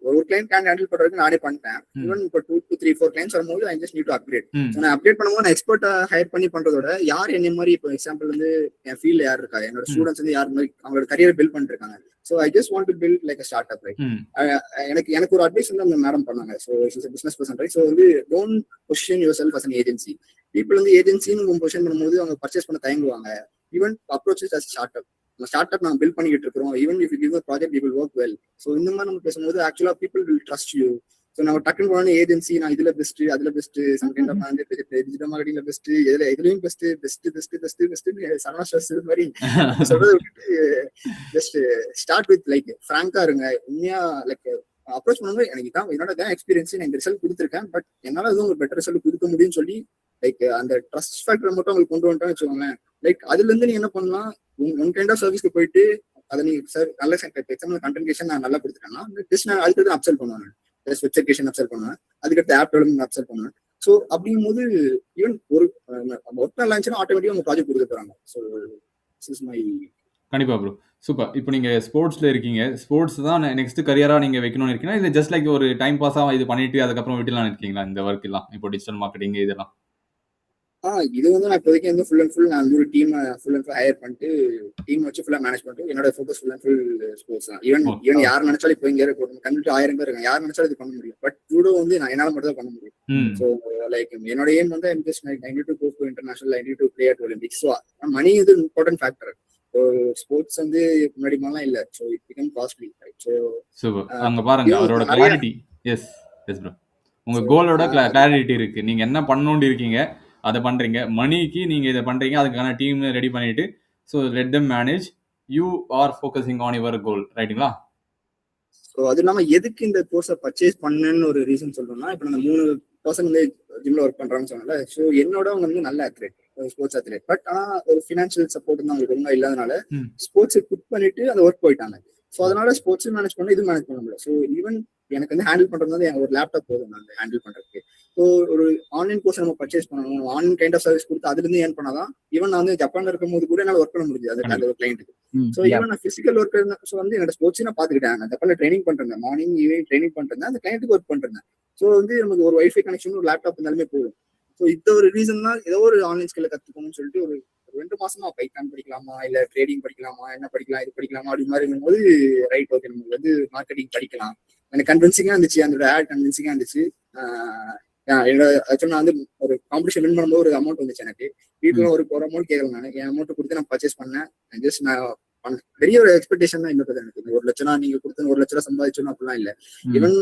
ஒரு கிளைண்ட் ஹேண்டில் பண்றதுக்கு நானே பண்ணிட்டேன். ஈவன் இப்போ 2 to 3 4 கிளைண்ட்ஸ் வரும்போது I just need to upgrade. நான் அப்டேட் பண்ணும்போது நான் எக்ஸ்பர்ட்டா ஹையர் பண்ணி பண்றதோட யார் என்ன மாதிரி இப்போ எக்ஸாம்பிள் வந்து என் ஃபீல்ட்ல யார் இருக்கா, என்னோட ஸ்டூடெண்ட்ஸ் வந்து யார் மாதிரி அவங்களோட கரியர் பில்ட் பண்ணிட்டு இருக்காங்க. So I just want to build like start up. Right, எனக்கு ஒரு அட்வைஸ் வந்து அந்த மேடம் பண்ணாங்க. So it's business person. Right, so வந்து don't position yourself as an agency. People வந்து ஏஜென்சின்னு பொசிஷன் பண்ணும்போது அவங்க பர்ச்சேஸ் பண்ண தயங்குவாங்க. Even approach as start up. Start up நாங்கள் பில்ட் பண்ணிட்டு இருக்கோம். Even if you give a project you will work well. So இந்த மாதிரி நம்ம பேசும்போது ஆக்சுவலா people will trust you. So நம்ம டக்குனு போன ஏஜென்சி நான் இதுல பெஸ்ட் அதுல பெஸ்ட் சம்டைம் நான் வந்து டிஜிட்டல் மார்க்கெட்டிங்ல பெஸ்ட் இதுலயும் பெஸ்ட் சரணா ஸ்ட்ரெஸ் இது மாதிரி சொல்றதை விட்டுட்டு ஜஸ்ட் ஸ்டார்ட் வித் லைக் ஃப்ராங்கா இருங்க. உண்மையா லைக் அப்ரோச் பண்ணும்போது எனக்கு தான் என்னோட தான் எக்ஸ்பீரியன்ஸ், நான் இந்த ரிசல்ட் கொடுத்துருக்கேன், பட் என்னால எதுவும் ஒரு பெட்டர் ரிசல்ட் கொடுக்க முடியும்னு சொல்லி லைக் அந்த ட்ரஸ்ட் ஃபேக்டர் மட்டும் உங்களுக்கு கொண்டு வந்துட்டோம்னு வச்சுக்கோங்களேன். லைக் அதுல இருந்து நீங்க என்ன பண்ணலாம், ஒன் கைண்ட் ஆஃப் சர்வீஸ்க்கு போயிட்டு அதை நீங்க சார் நல்ல எக்ஸாம்பிள் கண்டென்ட் நான் நல்லா கொடுத்துட்டேன்னா ஜஸ்ட் நான் அதுக்கு அப்செல் பண்ணுவேன், வெப்சைட் அப்செல் பண்ணுவேன், அதுக்கடுத்து ஆப் டெவலப்மெண்ட் அப்செல் பண்ணுவேன். ஸோ அப்படிங்கும் போது ஈவன் ஒரு ஒர்க் நல்லா இருந்துச்சுன்னா ஆட்டோமேட்டிக்கா உங்க ப்ராஜெக்ட் கொடுக்க போறாங்க. So this is my. கண்டிப்பா ப்ரோ, சூப்பர். இப்போ நீங்க ஸ்போர்ட்ஸ்ல இருக்கீங்க, ஸ்போர்ட்ஸ் தான் நெக்ஸ்ட் கரியரா நீங்க வைக்கணும்னு இருக்கீங்களா, இல்லை ஜஸ்ட் லைக் ஒரு டைம் பாஸா இது பண்ணிட்டு அதுக்கப்புறம் விட்டுலாம் இருக்கீங்களா இந்த ஒர்க் எல்லாம், இப்போ டிஜிட்டல் மார்க்கெட்டிங் இதெல்லாம்? இது வந்து நான் இப்போதைக்கு வந்து ஃபுல் அண்ட் ஃபுல் நான் வந்து ஒரு team full and full higher பண்ணிட்டு டீம் வச்சு ஃபுல்லா மேனேஜ் பண்ணிட்டு என்னோட focus full and full sports தான். ஈவன் யார் நினைச்சாலும் இப்போ இங்கே கண்டிப்பா 1000 பேர் இருக்காங்க, யார் நினைச்சாலும் இது பண்ண முடியும். பட் ஜூடோ வந்து நான் என்னால மட்டும் தான் பண்ண முடியும். ஸோ லைக் என்னோட எய்ம் வந்து I need to go to international, I need to play at Olympics. So money இது இம்பார்ட்டன்ட் ஃபேக்டர். ஸோ ஸ்போர்ட்ஸ் வந்து முன்னாடி மாதிரிலாம் இல்லை. So it become costly. So super. அங்க பாருங்க இவன் அவரோட நிறைய கிளாரிட்டி. Yes yes bro. உங்க ஸோ கோலோட கிளாரிட்டி இருக்கு. நீங்க என்ன பண்ணணும்னு இருக்கீங்க, அதை பண்றீங்க. மணிக்கு நீங்க இதை பண்றீங்க, அதுக்கான டீம் ரெடி பண்ணிட்டு so let them manage. You are focusing on your goal, ரைட்டுங்களா? ஸோ அது இல்லாம எதுக்கு இந்த கோர்ஸை பர்ச்சேஸ் பண்ணேன்னு ஒரு ரீசன் சொல்லணும்னா, இப்போ நான் 3 பர்சன் வந்து ஜிம்ல ஒர்க் பண்றாங்கன்னு சொன்னால, ஸோ என்னோட அவங்க வந்து நல்ல அத்லெட், ஸ்போர்ட்ஸ் அத்லெட். பட் ஆனா ஒரு ஃபினான்ஷியல் சப்போர்ட் தான் அவங்களுக்கு ஒழுங்கா இல்லாதனால ஸ்போர்ட்ஸை குட் பண்ணிட்டு அந்த ஒர்க் போயிட்டாங்க. ஸோ அதனால ஸ்போர்ட்ஸ் மேனேஜ் பண்ண இது மேனேஜ் பண்ண முடியல. ஸோ ஈவன் எனக்கு வந்து ஹேண்டில் பண்றது வந்து ஒரு லேப்டாப் போதும் நான் ஹேண்டில் பண்றதுக்கு. ஸோ ஒரு ஆன்லைன் கோர்ஸ் நம்ம பர்ச்சேஸ் பண்ணணும், ஆன்லைன் கைண்ட் ஆஃப் சர்வீஸ் கொடுத்து அதுல இருந்து ஏர்ன் பண்ணாதான். ஈவன் நான் வந்து ஜப்பான்ல இருக்கும் போது கூட என்னால ஒர்க் பண்ண முடியுது அது ஒரு கிளைண்ட்டுக்கு. ஸோ ஈவன் நான் பிசிக்கல் ஒர்க் ஸோ வந்து என்னோட ஸ்போர்ட்ஸ் நான் பாத்துக்கிட்டேன். நான் ஜப்பான்ல ட்ரைனிங் பண்றேன், மார்னிங் ஈவினிங் ட்ரைனிங் பண்றேன், அந்த கிளைண்ட்டுக்கு ஒர்க் பண்றேன். ஸோ வந்து நமக்கு ஒரு வைஃபை கனெக்ஷன் ஒரு லேப்டாப் இருந்தாலுமே போதும். ஸோ இந்த ஒரு ரீசன் தான் ஏதோ ஒரு ஆன்லைன் ஸ்கில்ல கத்துக்கணும்னு சொல்லிட்டு ஒரு 2 மாசமா பைத்தான் படிக்கலாமா இல்ல ட்ரேடிங் படிக்கலாமா என்ன படிக்கலாம் இது படிக்கலாமா அப்படி மாதிரி இருக்கும்போது ரைட் ஓகே நம்ம வந்து மார்க்கெட்டிங் படிக்கலாம். எனக்கு கன்வின்சிங்கா இருந்துச்சு, அந்த ஆட் கன்வின்சிங்கா இருந்துச்சு. என்னோட ஆக்சுவலா நான் வந்து ஒரு காம்படிஷன் வின் பண்ணும்போது ஒரு அமௌண்ட் வந்துச்சு எனக்கு. வீட்டுல ஒரு அமௌண்ட் கேட்கல, நான் என் அமௌண்ட் கொடுத்து நான் பர்ச்சேஸ் பண்ணேன். ஜஸ்ட் நான் பெரிய ஒரு எக்ஸ்பெக்டேஷன் தான் இன்னொரு எனக்கு. 1 லட்சம் நீங்க கொடுத்து 1 லட்சம் சம்பாதிச்சோம் அப்படிலாம் இல்ல. ஈவன்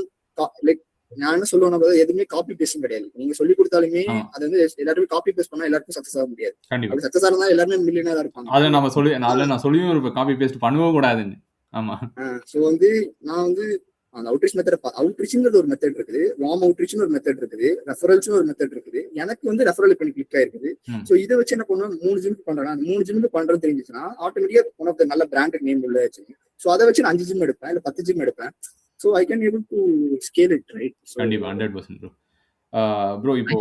லைக் நான் என்ன சொல்லுவேன், எதுவுமே காப்பி பேஸ்டும் கிடையாது. நீங்க சொல்லி கொடுத்தாலுமே அது வந்து எல்லாருமே காப்பி பேஸ்ட் பண்ணா எல்லாருக்கும் சக்சஸ் ஆக முடியாது. அப்படி சக்சஸ் ஆனா எல்லாருமே மில்லியனரா இருப்பாங்க. அதை நம்ம சொல்லியும் காப்பி பேஸ்ட் பண்ணவும் கூடாதுன்னு. ஆமா. சோ வந்து நான் வந்து அந்த அவுட்ரீச் மெத்தட், அவுட்ரீச்ங்கிறது ஒரு மெத்தட் இருக்குது, வார்ம் அவுட்ரீச்னு ஒரு மெத்தட் இருக்குது, ரெஃபரல்ஸ்னு ஒரு மெத்தட் இருக்குது. எனக்கு வந்து ரெஃபரல் பண்ணி கிளிக் ஆயிருக்குது. சோ இதை வச்சு என்ன பண்ணுவேன், 3 ஜிம்க்கு பண்றேன். அந்த 3 ஜிம்க்கு பண்றது தெரிஞ்சுச்சுன்னா ஆட்டோமேட்டிக்கா ஒன் ஆஃப் த நல்ல பிராண்டட் நேம் உள்ள வச்சு சோ அதை வச்சு நான் 5 ஜிம் எடுப்பேன் இல்ல 10 ஜிம் எடுப்பேன். So I can able to scale it, right? So, கண்டிப்பா 100% bro. Bro இப்போ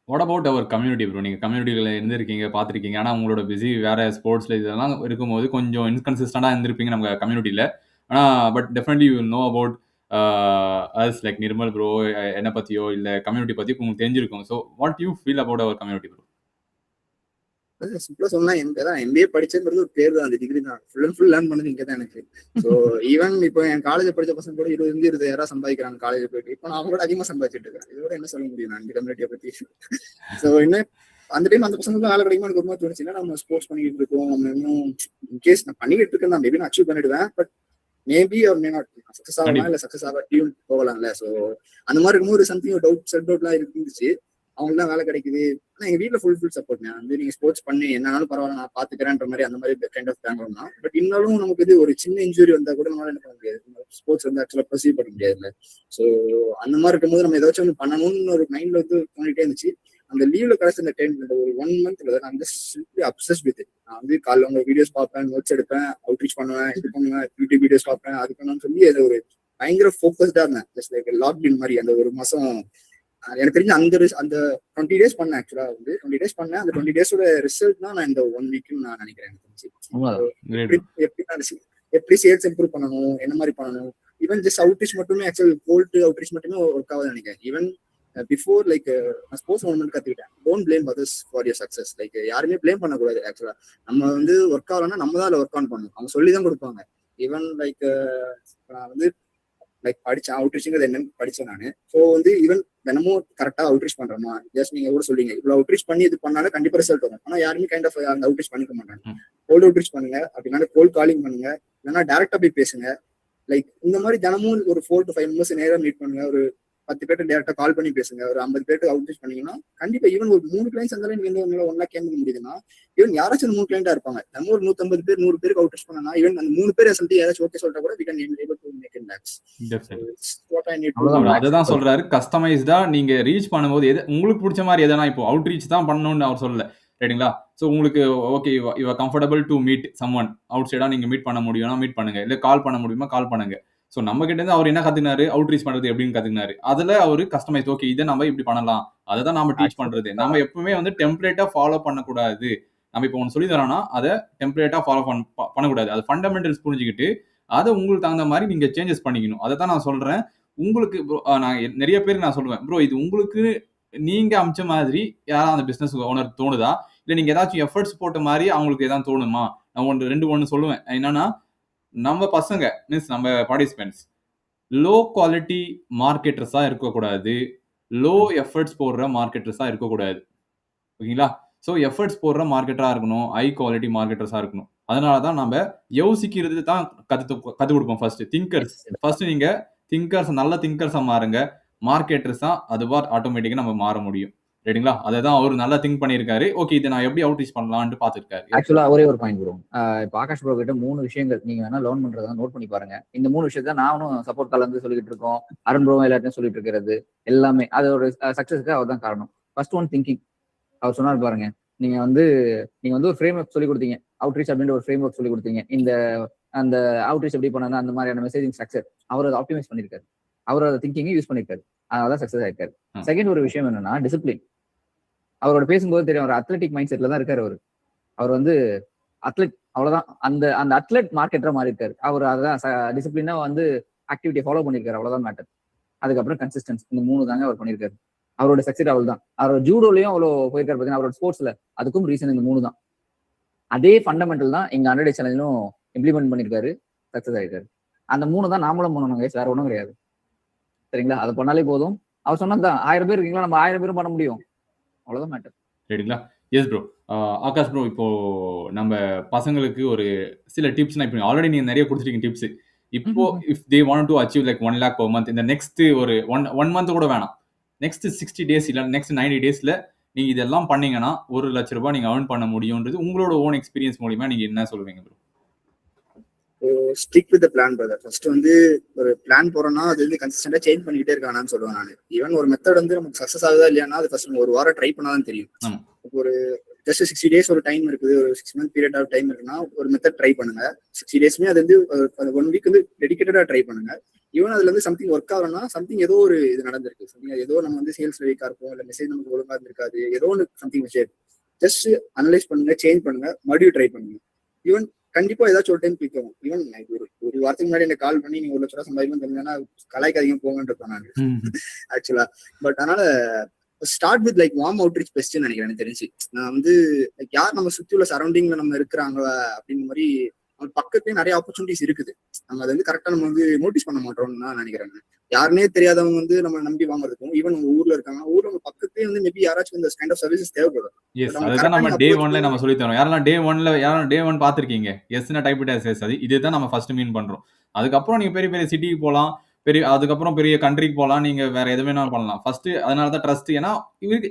what about our community bro? நீங்க கம்யூனிட்டில இருந்திருக்கீங்க, பார்த்திருக்கீங்க. ஆனா உங்களோட பிஸி வேற ஸ்போர்ட்ஸ்ல இதெல்லாம் இருக்கும்போது கொஞ்சம் இன்கன்சிஸ்டண்டா இருந்திருப்பீங்க நம்ம கம்யூனிட்டில. ஆனா but definitely you will know about us like Nirmal bro என்ன பத்தியோ இல்ல கம்யூனிட்டி பத்தி உங்களுக்கு தெரிஞ்சிருக்கும். So what you feel about our community bro? சிம்பிளா சொன்னா எம்பிஏ படிச்சது ஒரு பேர் தான், அந்த டிகிரி தான் ஃபுல் அண்ட் ஃபுல் லேர்ன் பண்ணது இங்க தான் எனக்கு. ஸோ ஈவன் இப்போ என் காலேஜ் படிச்ச பசங்க கூட 20,000 சம்பாதிக்கிறாங்க காலேஜ் போயிட்டு. இப்போ நான் அவங்களோட அதிகமா சம்பாதிச்சுட்டு இருக்கேன். இதோட என்ன சொல்ல முடியும் நான் இந்த கம்யூனிட்டியை பத்தி? ஸோ இன்னும் அந்த டைம் அந்த பசங்களுக்கு வேலை கிடைக்குமா எனக்கு ரொம்ப தோணுச்சுன்னா, நம்ம ஸ்போர்ட்ஸ் பண்ணிட்டு இருக்கோம், நம்ம இன்னும் இன்கேஸ் நான் பண்ணிட்டு இருக்கேன் தான், மேபி நான் அச்சீவ் பண்ணிடுவேன். பட் மேபி அவர் மே நாட் சக்சஸ் ஆகலாம் இல்ல சக்சஸ் ஆக டியூன் போகலாம்ல. ஸோ அந்த மாதிரி இருக்கும்போது சம்திங் டவுட் செல்ஃப் டவுட்லாம் இருந்துச்சு. அவங்களுக்கு தான் வேலை கிடைக்குது. ஆனா எங்க வீட்டுல ஃபுல் சப்போர்ட். வந்து நீங்க ஸ்போர்ட்ஸ் பண்ணி என்னாலும் பரவாயில்ல நான் பாத்துக்கிறேன்ற மாதிரி அந்த மாதிரி கைண்ட் ஆஃப் பேக்ரவுண்ட் தான். பட் இருந்தாலும் நமக்கு இது ஒரு சின்ன இன்ஜுரி வந்தா கூட நம்மளால என்ன பண்ண முடியாது, ஸ்போர்ட்ஸ் வந்து ஆக்சுவலா ப்ரொசீவ் பண்ண முடியாதுல்ல. ஸோ அந்த மாதிரி இருக்கும்போது நம்ம ஏதாச்சும் ஒன்று பண்ணணும்னு ஒரு மைண்ட்ல வந்து தோணிட்டே இருந்துச்சு. அந்த லீவ்ல கிடைச்ச அந்த டைம் ஒரு 1 மந்த்ல நான் வந்து சிம்பிளி அப்சஸ்ட் வித். நான் வந்து காலைல உங்க வீடியோஸ் பார்ப்பேன், நோட்ஸ் எடுப்பேன், அவுட்ரீச் பண்ணுவேன், இது பண்ணுவேன், யூடியூப் வீடியோஸ் பார்ப்பேன், அது பண்ணணும்னு சொல்லி அது ஒரு பயங்கர ஃபோக்கஸ்டா இருந்தேன். ஜஸ்ட் லைக் லாக்டவுன் மாதிரி அந்த ஒரு மாசம் எனக்கு தெரிஞ்ச அந்த 20 டேஸ் பண்ணேன். ஆக்சுவலா வந்து 20 டேஸ் பண்ணேன். அந்த 20 டேஸோட ரிசல்ட் தான் நான் இந்த 1 வீக்னு நான் நினைக்கிறேன். எப்படி சேல்ஸ் இம்ப்ரூவ் பண்ணணும், என்ன மாதிரி பண்ணணும், ஈவன் ஜஸ்ட் அவுட்ரீச் மட்டுமே ஆக்சுவல் கோல்ட் அவுட்ரீச் மட்டுமே ஒர்க் ஆகுது நினைக்கிறேன். ஈவன் பிஃபோர் லைக் நான் ஸ்போர்ட்ஸ் கவர்மெண்ட் கத்துக்கிட்டேன். Don't blame others for your success. Like யாருமே பிளேம் பண்ணக்கூடாது. ஆக்சுவலா நம்ம வந்து ஒர்க் ஆகலன்னா நம்ம தான் அதில் ஒர்க் ஆன் பண்ணணும். அவங்க சொல்லி தான் கொடுப்பாங்க. ஈவன் லைக் நான் வந்து லைக் படிச்சேன், அவுட்ரீச்ங்கிறது என்னன்னு படிச்சேன் நான். ஸோ வந்து ஈவன் தினமும் கரெக்டா அவுட்ரீச் பண்றோமா, ஜஸ்ட் நீங்க கூட சொல்றீங்க இவ்வளவு அவுட்ரீச் பண்ணி இது பண்ணாலும் கண்டிப்பா ரிசல்ட் வரும். ஆனா யாருமே கைண்ட் ஆஃப் அந்த அவுட்ரீச் பண்ணிக்க மாட்டாங்க. கோல்ட் அவுட்ரீச் பண்ணுங்க, அப்படின்னா கோல்ட் காலிங் பண்ணுங்க, இல்லைன்னா டேரக்டா போய் பேசுங்க. லைக் இந்த மாதிரி தினமும் ஒரு 4 to 5 மெம்பர்ஸ் நேரம் மீட் பண்ணுங்க, ஒரு 10 பேர்ட்ட டேரக்டா கால் பண்ணி பேசுங்க, ஒரு 50 பேருக்கு அவுட்ரீச் பண்ணீங்கன்னா கண்டிப்பா ஈவன் ஒரு 3 கிளைண்ட்ஸ் இருந்தாலும் நீங்க ஒன்னா கேட்க முடியுதுன்னா ஈவன் யாராச்சும் 3 கிளைண்டா இருப்பாங்க. நம்ம ஒரு 150 பேர் 100 பேருக்கு அவுட்ரீச் பண்ணா ஈவன் அந்த 3 பேர் ரிசல்ட் யாராச்சும் ஓகே சொல்லிட்டா கூட we can able to make it max. அதுதான் சொல்றாரு, கஸ்டமைஸ்டா நீங்க ரீச் பண்ணும்போது உங்களுக்கு பிடிச்ச மாதிரி எதனா இப்போ அவுட்ரீச் தான் பண்ணணும்னு அவர் சொல்லல, ரைட்டுங்களா? ஸோ உங்களுக்கு okay you comfortable to meet someone அவுட் சைடா நீங்க மீட் பண்ண முடியும்னா மீட் பண்ணுங்க, இல்ல கால் பண்ண முடியுமா கால் பண்ணுங்க. ஸோ நம்ம கிட்ட இருந்து அவர் என்ன கத்துக்கினாரு, அவுட்ரீச் பண்றது எப்படின்னு கத்துக்கினாரு. அதுல அவரு கஸ்டமைஸ் ஓகே இதை நம்ம இப்படி பண்ணலாம், அதை தான் நாம டீச் பண்றது. நம்ம எப்பவுமே வந்து டெம்ப்ளேட்டா ஃபாலோ பண்ணக்கூடாது. நம்ம இப்போ ஒன்று சொல்லி தரோம்னா அதை டெம்ப்ளேட்டா ஃபாலோ பண்ணக்கூடாது. அது ஃபண்டமெண்டல்ஸ் புரிஞ்சுக்கிட்டு அதை உங்களுக்கு தகுந்த மாதிரி நீங்க சேஞ்சஸ் பண்ணிக்கணும். அதை தான் நான் சொல்றேன். உங்களுக்கு நான் நிறைய பேருக்கு நான் சொல்லுவேன், ப்ரோ இது உங்களுக்கு நீங்க அமைச்ச மாதிரி யாராவது அந்த பிசினஸ் ஓனர் தோணுதா, இல்லை நீங்க ஏதாச்சும் எஃபர்ட்ஸ் போட்ட மாதிரி அவங்களுக்கு ஏதாவது தோணுமா? நான் ஒன்று சொல்லுவேன். என்னன்னா நம்ம பசங்க மீன்ஸ் நம்ம பார்ட்டிசிபென்ட்ஸ் லோ குவாலிட்டி மார்க்கெட்டர்ஸா இருக்கக்கூடாது, லோ எஃபர்ட்ஸ் போடுற மார்க்கெட்டர்ஸா இருக்கக்கூடாது. ஓகேங்களா? ஸோ எஃபர்ட்ஸ் போடுற மார்க்கெட்டரா இருக்கணும், ஹை குவாலிட்டி மார்க்கெட்டர்ஸா இருக்கணும். அதனாலதான் நம்ம யோசிக்கிறது தான் கத்து கொடுப்போம். ஃபர்ஸ்ட் நீங்க நல்ல திங்கர்ஸா மாறுங்க. மார்க்கெட்டர்ஸ் தான் அதுவா ஆட்டோமேட்டிக்கா நம்ம மாற முடியும். ரைட்டுங்களா? அதான் அவர் நல்லா திங்க் பண்ணிருக்காரு. ஓகே, இதை நான் எப்படி அவுட்ரீச் பண்ணலாம்னு பாத்துருக்காரு. ஆக்சுவலா ஒரே ஒரு பாயிண்ட் வரும். இப்ப ஆகாஷ் ப்ரோ கிட்ட 3 விஷயங்கள் நீங்க வேணா லேர்ன் பண்றதா நோட் பண்ணி பாருங்க. இந்த 3 விஷயத்த நானும் சப்போர்ட் கால இருந்து சொல்லிட்டு இருக்கோம். அருண் ப்ரோ எல்லாத்தையும் சொல்லிட்டு இருக்கிறது எல்லாமே அதோட சக்சஸ்க்கு அவர் தான் காரணம். First one thinking. அவர் சொன்னார் பாருங்க, நீங்க வந்து ஒரு ஃப்ரேம் ஒர்க் சொல்லி கொடுத்தீங்க. அவுட்ரீச் அப்படின்ற ஒரு ஃப்ரேம் ஒர்க் சொல்லி கொடுத்தீங்க. அந்த அவுட்ரீச் எப்படி பண்ணா அந்த மாதிரியான மெசேஜிங் ஸ்ட்ரக்சர் அவர் அதை ஆப்டிமைஸ் பண்ணிருக்காரு. அவர் அதை திங்கிங்கை யூஸ் பண்ணிருக்காரு. அதனாலதான் சக்சஸ் ஆயிருக்காரு. செகண்ட் ஒரு விஷயம் என்னன்னா டிசிப்ளின். அவரோட பேசும்போது தெரியும், அவர் அத்லெட்டிக் மைண்ட் செட்ல தான் இருக்காரு. அவர் வந்து அத்லெட், அவ்வளவுதான். அந்த அத்லெட் மார்க்கெட்டரா மாறி இருக்காரு. அவர் அதான் டிசிப்ளினா வந்து ஆக்டிவிட்டியை ஃபாலோ பண்ணிருக்காரு. அவ்வளவுதான் மேட்டர். அதுக்கப்புறம் கன்சிஸ்டன்ஸ். இந்த 3 தாங்க அவர் பண்ணிருக்காரு. அவரோட சக்சஸ் அவள் தான். அவர் ஜூடோலயும் அவ்வளோ போயிருக்காரு பார்த்தீங்கன்னா, அவரோட ஸ்போர்ட்ஸ்ல. அதுக்கும் ரீசன் இந்த 3 தான். அதே ஃபண்டமெண்டல் தான் எங்க 100 சேனலும் இம்ப்ளிமெண்ட் பண்ணிருக்காரு. சக்சஸ் ஆயிருக்காரு. அந்த 3 தான் நாமளும் பண்ணணும். வேற ஒன்றும் கிடையாது. சரிங்களா? அதை பண்ணாலே போதும். அவர் சொன்னதுதான், 1000 பேர் இருக்கீங்களா, நம்ம 1000 பேரும் பண்ண முடியும். அவ்வளவுதான் மேட்டர். சரிங்களா? S bro. ஆகாஷ் ப்ரோ, இப்போ நம்ம பசங்களுக்கு ஒரு சில டிப்ஸ், இப்போ ஆல்ரெடி நீங்க நிறைய கொடுத்துருக்கீங்க டிப்ஸ். இப்போ if they want to achieve like 1 lakh per month, இந்த நெக்ஸ்ட் ஒரு ஒன் மந்த் கூட வேணாம், நெக்ஸ்ட் 60 days இல்ல நெக்ஸ்ட் 90 daysல நீங்க இதெல்லாம் பண்ணீங்கன்னா 1 லட்ச ரூபாய் நீங்க earn பண்ண முடியும்ன்றது உங்களோட ஓன் எக்ஸ்பீரியன்ஸ் மூலமா நீங்க என்ன சொல்லுவீங்க bro? Stick with plan brother. First வந்து ஒரு பிளான் போறோம்னா அது வந்து கன்சிஸ்டன்டா சேஞ்ச் பண்ணிக்கிட்டே இருக்கானான்னு சொல்லுவேன் நான். ஈவன் ஒரு மெத்தட் வந்து நமக்கு சக்சஸ் ஆகுதா இல்லையானா அது ஃபர்ஸ்ட் ஒரு வாரம் ட்ரை பண்ணாதான் தெரியும். ஒரு ஜஸ்ட் 60 days ஒரு டைம் இருக்குது, ஒரு 6 month பீரியட் ஆஃப் டைம் இருக்குன்னா ஒரு மெத்தட் ட்ரை பண்ணுங்க. 60 daysமே அது வந்து 1 week வந்து டெடிகேட்டடா ட்ரை பண்ணுங்க. ஈவன் அதுல வந்து சம்திங் ஒர்க் ஆகணும்னா சம்திங் ஏதோ ஒரு இது நடந்திருக்கு, ஏதோ நம்ம வந்து சேல்ஸ் வீக்கா இருப்போம், இல்ல மெசேஜ் நமக்கு ஒழுங்கா இருந்திருக்காது, ஏதோ ஒன்று சம்திங் விஷயம். ஜஸ்ட் அனலைஸ் பண்ணுங்க, சேஞ்ச் பண்ணுங்க, மறுபடியும் ட்ரை பண்ணுங்க. ஈவன் கண்டிப்பா ஏதாச்சும் ஒரு டைம் கிளிக் ஆகும். ஈவன் ஒரு வாரத்துக்கு முன்னாடி எனக்கு கால் பண்ணி நீங்க 1 லட்ச ரூபா சம்பாதிக்கணும் தெரிஞ்சா கலாய்க்கு அதிகம் போங்கன்னு இருப்பேன் நான் ஆக்சுவலா. பட் அதனால start with like warm outreach பெஸ்ட்னு நினைக்கிறேன். எனக்கு தெரிஞ்சு நான் வந்து யார் நம்ம சுத்தி உள்ள சரௌண்டிங்ல நம்ம இருக்கிறாங்க அப்படின்ற மாதிரி நம்ம பக்கத்துலயே நிறைய ஆப்பர்ச்சுனிட்டிஸ் இருக்குது. நம்ம அதை வந்து கரெக்டா நம்ம வந்து நோட்டீஸ் பண்ண மாட்டோம்னு தான் நினைக்கிறேன். யாருனே தெரியாதவங்க வந்து நம்ம நம்பி வாங்குறதுக்கும், ஈவன் நம்ம ஊர்ல இருக்காங்க, ஊர்ல நம்ம பக்கத்துலயே வந்து மேபி யாராச்சும் இந்த கைண்ட் ஆஃப் சர்வீசஸ் தேவைப்படும். அதுதான் நம்ம டே 1ல நம்ம சொல்லி தரோம். யாரெல்லாம் டே 1 பாத்திருக்கீங்க, எஸ்னா டைப் இட் எஸ். அது இதுதான் நம்ம ஃபர்ஸ்ட் மீன் பண்றோம். அதுக்கப்புறம் நீங்க பெரிய பெரிய சிட்டிக்கு போலாம், அதுக்கப்புறம் பெரிய கண்ட்ரிக்கு போகலாம், நீங்க வேற எது வேணாலும் பண்ணலாம். ஃபர்ஸ்ட் அதனாலதான் ட்ரஸ்ட். ஏன்னா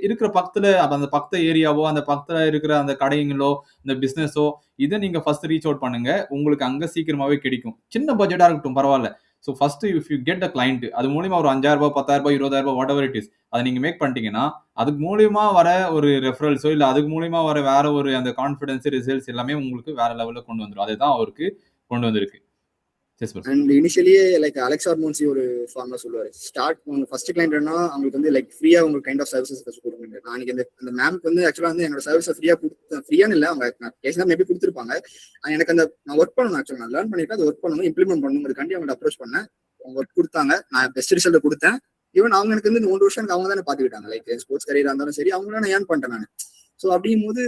இருக்கிற பக்கத்துல அந்த பக்கத்து ஏரியாவோ, அந்த பக்கத்துல இருக்கிற அந்த கடைங்களோ, இந்த பிசினஸோ, இதை நீங்க ஃபர்ஸ்ட் ரீச் அவுட் பண்ணுங்க. உங்களுக்கு அங்க சீக்கிரமாவே கிடைக்கும். சின்ன பட்ஜெட்டா இருக்கட்டும் பரவாயில்ல. So first if you get a client, அது மூலியமா ஒரு 5000 ரூபாய், 10000 ரூபாய், 20000 ரூபாய், வாட் எவர் இட் இஸ், அதை நீங்க மேக் பண்ணிட்டீங்கன்னா அதுக்கு மூலியமா வர ஒரு ரெஃபரல்ஸோ இல்ல அதுக்கு மூலியமா வர வேற ஒரு அந்த கான்ஃபிடன்ஸ் ரிசல்ட்ஸ் எல்லாமே உங்களுக்கு வேற லெவல்ல கொண்டு வந்துடும். அதுதான் அவருக்கு கொண்டு வந்திருக்கு. அண்ட் இனிஷியலியே லைக் அலெக்ஸ் ஹார்மோன்சி ஒரு ஃபார்ம்ல சொல்லுவாரு, ஸ்டார்ட் ஃபர்ஸ்ட் கிளைண்ட்னா அவங்களுக்கு வந்து லைக் ஃப்ரீயா உங்களுக்கு கைண்ட் ஆஃப் சர்வீசஸ் கொடுங்க. நான் இந்த மேம்க்கு வந்து ஆக்சுவலா வந்து என்னோட சர்வீஸை ஃப்ரீயான்னு இல்லை, அவங்க பேசினா மேபி கொடுத்துருப்பாங்க. எனக்கு அந்த நான் ஒர்க் பண்ணணும், ஆக்சுவலா நான் லேர்ன் பண்ணிட்டு அதை ஒர்க் பண்ணணும், இம்ப்ளிமெண்ட் பண்ணணுங்கிறதுக்காண்டி அவங்க அப்ரோச் பண்ணேன். அவங்க ஒர்க் கொடுத்தாங்க, நான் பெஸ்ட் ரிசல்ட் கொடுத்தேன். ஈவன் அவங்க எனக்கு வந்து இந்த 1 வருஷம் அவங்க தானே பாத்துக்கிட்டாங்க. லைக் ஸ்போர்ட்ஸ் கரியரா இருந்தாலும் சரி, அவங்கள நான் ஏர்ன் பண்ணிட்டேன் நான். ஸோ அப்படிங்கும் போது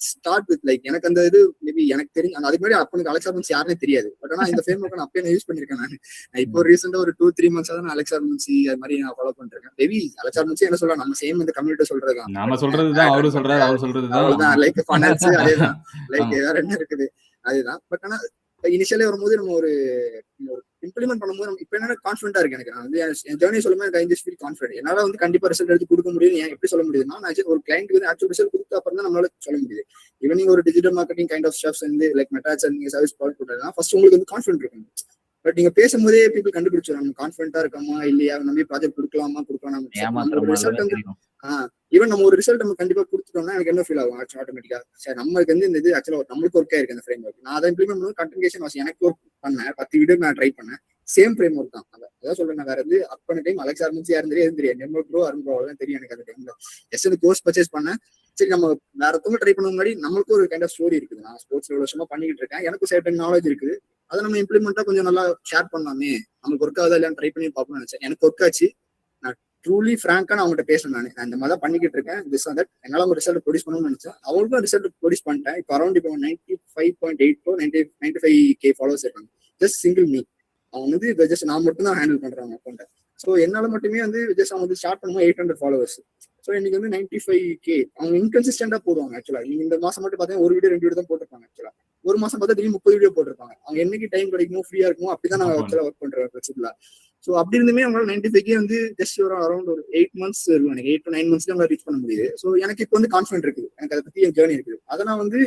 ஸ்டார்ட் வித் லைக் எனக்கு அந்த இது மேபி எனக்கு தெரியும். அதுக்கு முன்னாடி அப்பனுக்கு அலெக்ஸ் ஹார்மோன்சி யாருன்னே தெரியாது. பட் ஆனால் இந்த ஃப்ரேம் ஒர்க் நான் அப்பயே யூஸ் பண்ணிருக்கேன். நான் இப்போ ரீசெண்டா ஒரு 2-3 months தான் அலெக்ஸ் ஹார்மோன்சி அது மாதிரி நான் ஃபாலோ பண்ணிருக்கேன். மேபி அலெக்ஸ் ஹார்மோன்சி என்ன சொல்றேன், நம்ம சேம் இந்த கம்யூனிட்டி சொல்றதுதான், நாம சொல்றதுதான் அவரு சொல்றாரு, அவர் சொல்றதுதான் அவ்வளவுதான். லைக் ஃபைனான்ஸ் அதேதான், லைக் வேற என்ன இருக்குது அதுதான். பட் ஆனா இனிஷியலே வரும்போது நம்ம ஒரு இம்ப்ளிமெண்ட் பண்ணும்போது நம்ம இப்ப என்ன கான்ஃபிடண்டா இருக்கு. எனக்கு நான் வந்து என் ஜேர்னி சொல்லும்போது எனக்கு ஐ ஃபீல் கான்ஃபிடன்ட். என்னால வந்து கண்டிப்பா ரிசல்ட் எடுத்து கொடுக்க முடியும். ஏன் எப்படி சொல்ல முடியுதுன்னா, நான் ஒரு கிளைண்ட் வந்து ஆக்சுவல் ரிசல்ட் கொடுத்த அப்புறம் தான் நம்மளால சொல்ல முடியுது. ஈவன் நீங்க ஒரு digital marketing kind of stuffs வந்து லைக் மெட்டாஸ் நீங்க சர்வீஸ் ப்ரொவைட் பண்றதுனா ஃபர்ஸ்ட் உங்களுக்கு வந்து கான்ஃபிடன்ட் இருக்கும். பட் நீங்க பேசும்போதே பீப்புள் கண்டுபிடிச்சிடும் நம்ம கான்ஃபிடண்டா இருக்கமா இல்லையா, நம்பி ப்ராஜெக்ட் கொடுக்கலாமா கொடுக்கலாம். ரிசல்ட் வந்து ஈவன் நம்ம ஒரு ரிசல்ட் நம்ம கண்டிப்பா கொடுத்துட்டோம்னா எனக்கு என்ன ஃபீல் ஆகும் ஆட்டோமேட்டிக்கா, சரி நமக்கு வந்து இந்த இது ஆக்சுவலா நம்மளுக்கு ஒர்க் ஆயிருக்கு. அந்த ஃப்ரேம் ஒர்க் நான் அதை இம்ப்ளிமெண்ட் பண்ணி கண்டினியூஷன் வாசி எனக்கு ஒர்க் பண்ணேன். 10 வீடியோ நான் ட்ரை பண்ணேன். சேம் ஃப்ரேம் ஒர்க் தான். அதான் சொல்றேன், நான் வேற வந்து அப்ப டைம் அலெக்ஸ் ஹார்மோன்சி யாரும் தெரியாது, நெம்மோ ப்ரோ அருண் ப்ரோ தான் தெரியும் எனக்கு. அந்த டைம்ல எஸ்எல் கோர்ஸ் பர்ச்சேஸ் பண்ணேன். சரி நம்ம வேற ஒருத்தவங்க ட்ரை பண்ண முன்னாடி நம்மளுக்கும் ஒரு கைண்ட் ஆஃப் ஸ்டோரி இருக்குது. நான் ஸ்போர்ட்ஸ் 7 வருஷமா பண்ணிக்கிட்டு இருக்கேன், எனக்கு சர்டன் நாலேஜ் இருக்குது. அதை நம்ம இம்ப்ளிமெண்டா கொஞ்சம் நல்லா ஷேர் பண்ணலாமே, நமக்கு ஒர்க் ஆகுதா இல்லையான்னு ட்ரை பண்ணி பார்ப்போம்னு நினைச்சேன். எனக்கு ஒர்க் ஆச்சு. நான் ட்ரூலி ஃப்ராங்கா நான் அவங்ககிட்ட பேசணும். நான் இந்த மாதிரி தான் பண்ணிக்கிட்டு இருக்கேன், திஸ் தட் என்னால ஒரு ரிசல்ட் ப்ரொடியூஸ் பண்ணணும்னு நினைச்சேன். அவங்களுக்கும் ரிசல்ட் ப்ரொடியூஸ் பண்ணிட்டேன். இப்போ அரௌண்ட் இப்போ 95.8-95K ஃபாலோவர்ஸ் இருக்காங்க. Just single me. அவங்க வந்து ஜஸ்ட் நான் மட்டும் தான் ஹேண்டில் பண்றாங்க அக்கௌண்ட்டை. ஸோ என்னால மட்டுமே வந்து ஜஸ்ட் அவங்க வந்து ஸ்டார்ட் பண்ணும்போது 800 ஃபாலோவர்ஸ். ஸோ இன்னைக்கு வந்து 95K. அவங்க இன்கன்சிஸ்டண்டா போடுவாங்க ஆக்சுவலா. நீங்க இந்த மாசம் மட்டும் பார்த்தீங்கன்னா ஒரு வீடியோ 2 வீடியோ தான் போட்டிருப்பாங்க ஆக்சுவலா. ஒரு மாசம் பார்த்தா திடீர்னு 30 வீடியோ போட்டிருப்பாங்க. அவங்க என்னைக்கு டைம் கிடைக்குமோ ஃப்ரீயா இருக்குமோ அப்படிதான் நாங்கள் ஆக்சுவலா ஒர்க் பண்றோம் ஆக்சுவலா. ஸோ அப்படி இருந்துமே அவங்களால 95K வந்து ஜஸ்ட் ஒரு அரௌண்ட் ஒரு 8 months இருக்கும் எனக்கு. 8 to 9 months அவங்களால ரீச் பண்ண முடியுது. ஸோ எனக்கு இப்போ வந்து கான்ஃபிடென்ட் இருக்குது, எனக்கு அதை பத்தி என் ஜேர்னி இருக்குது. அதை நான் வந்து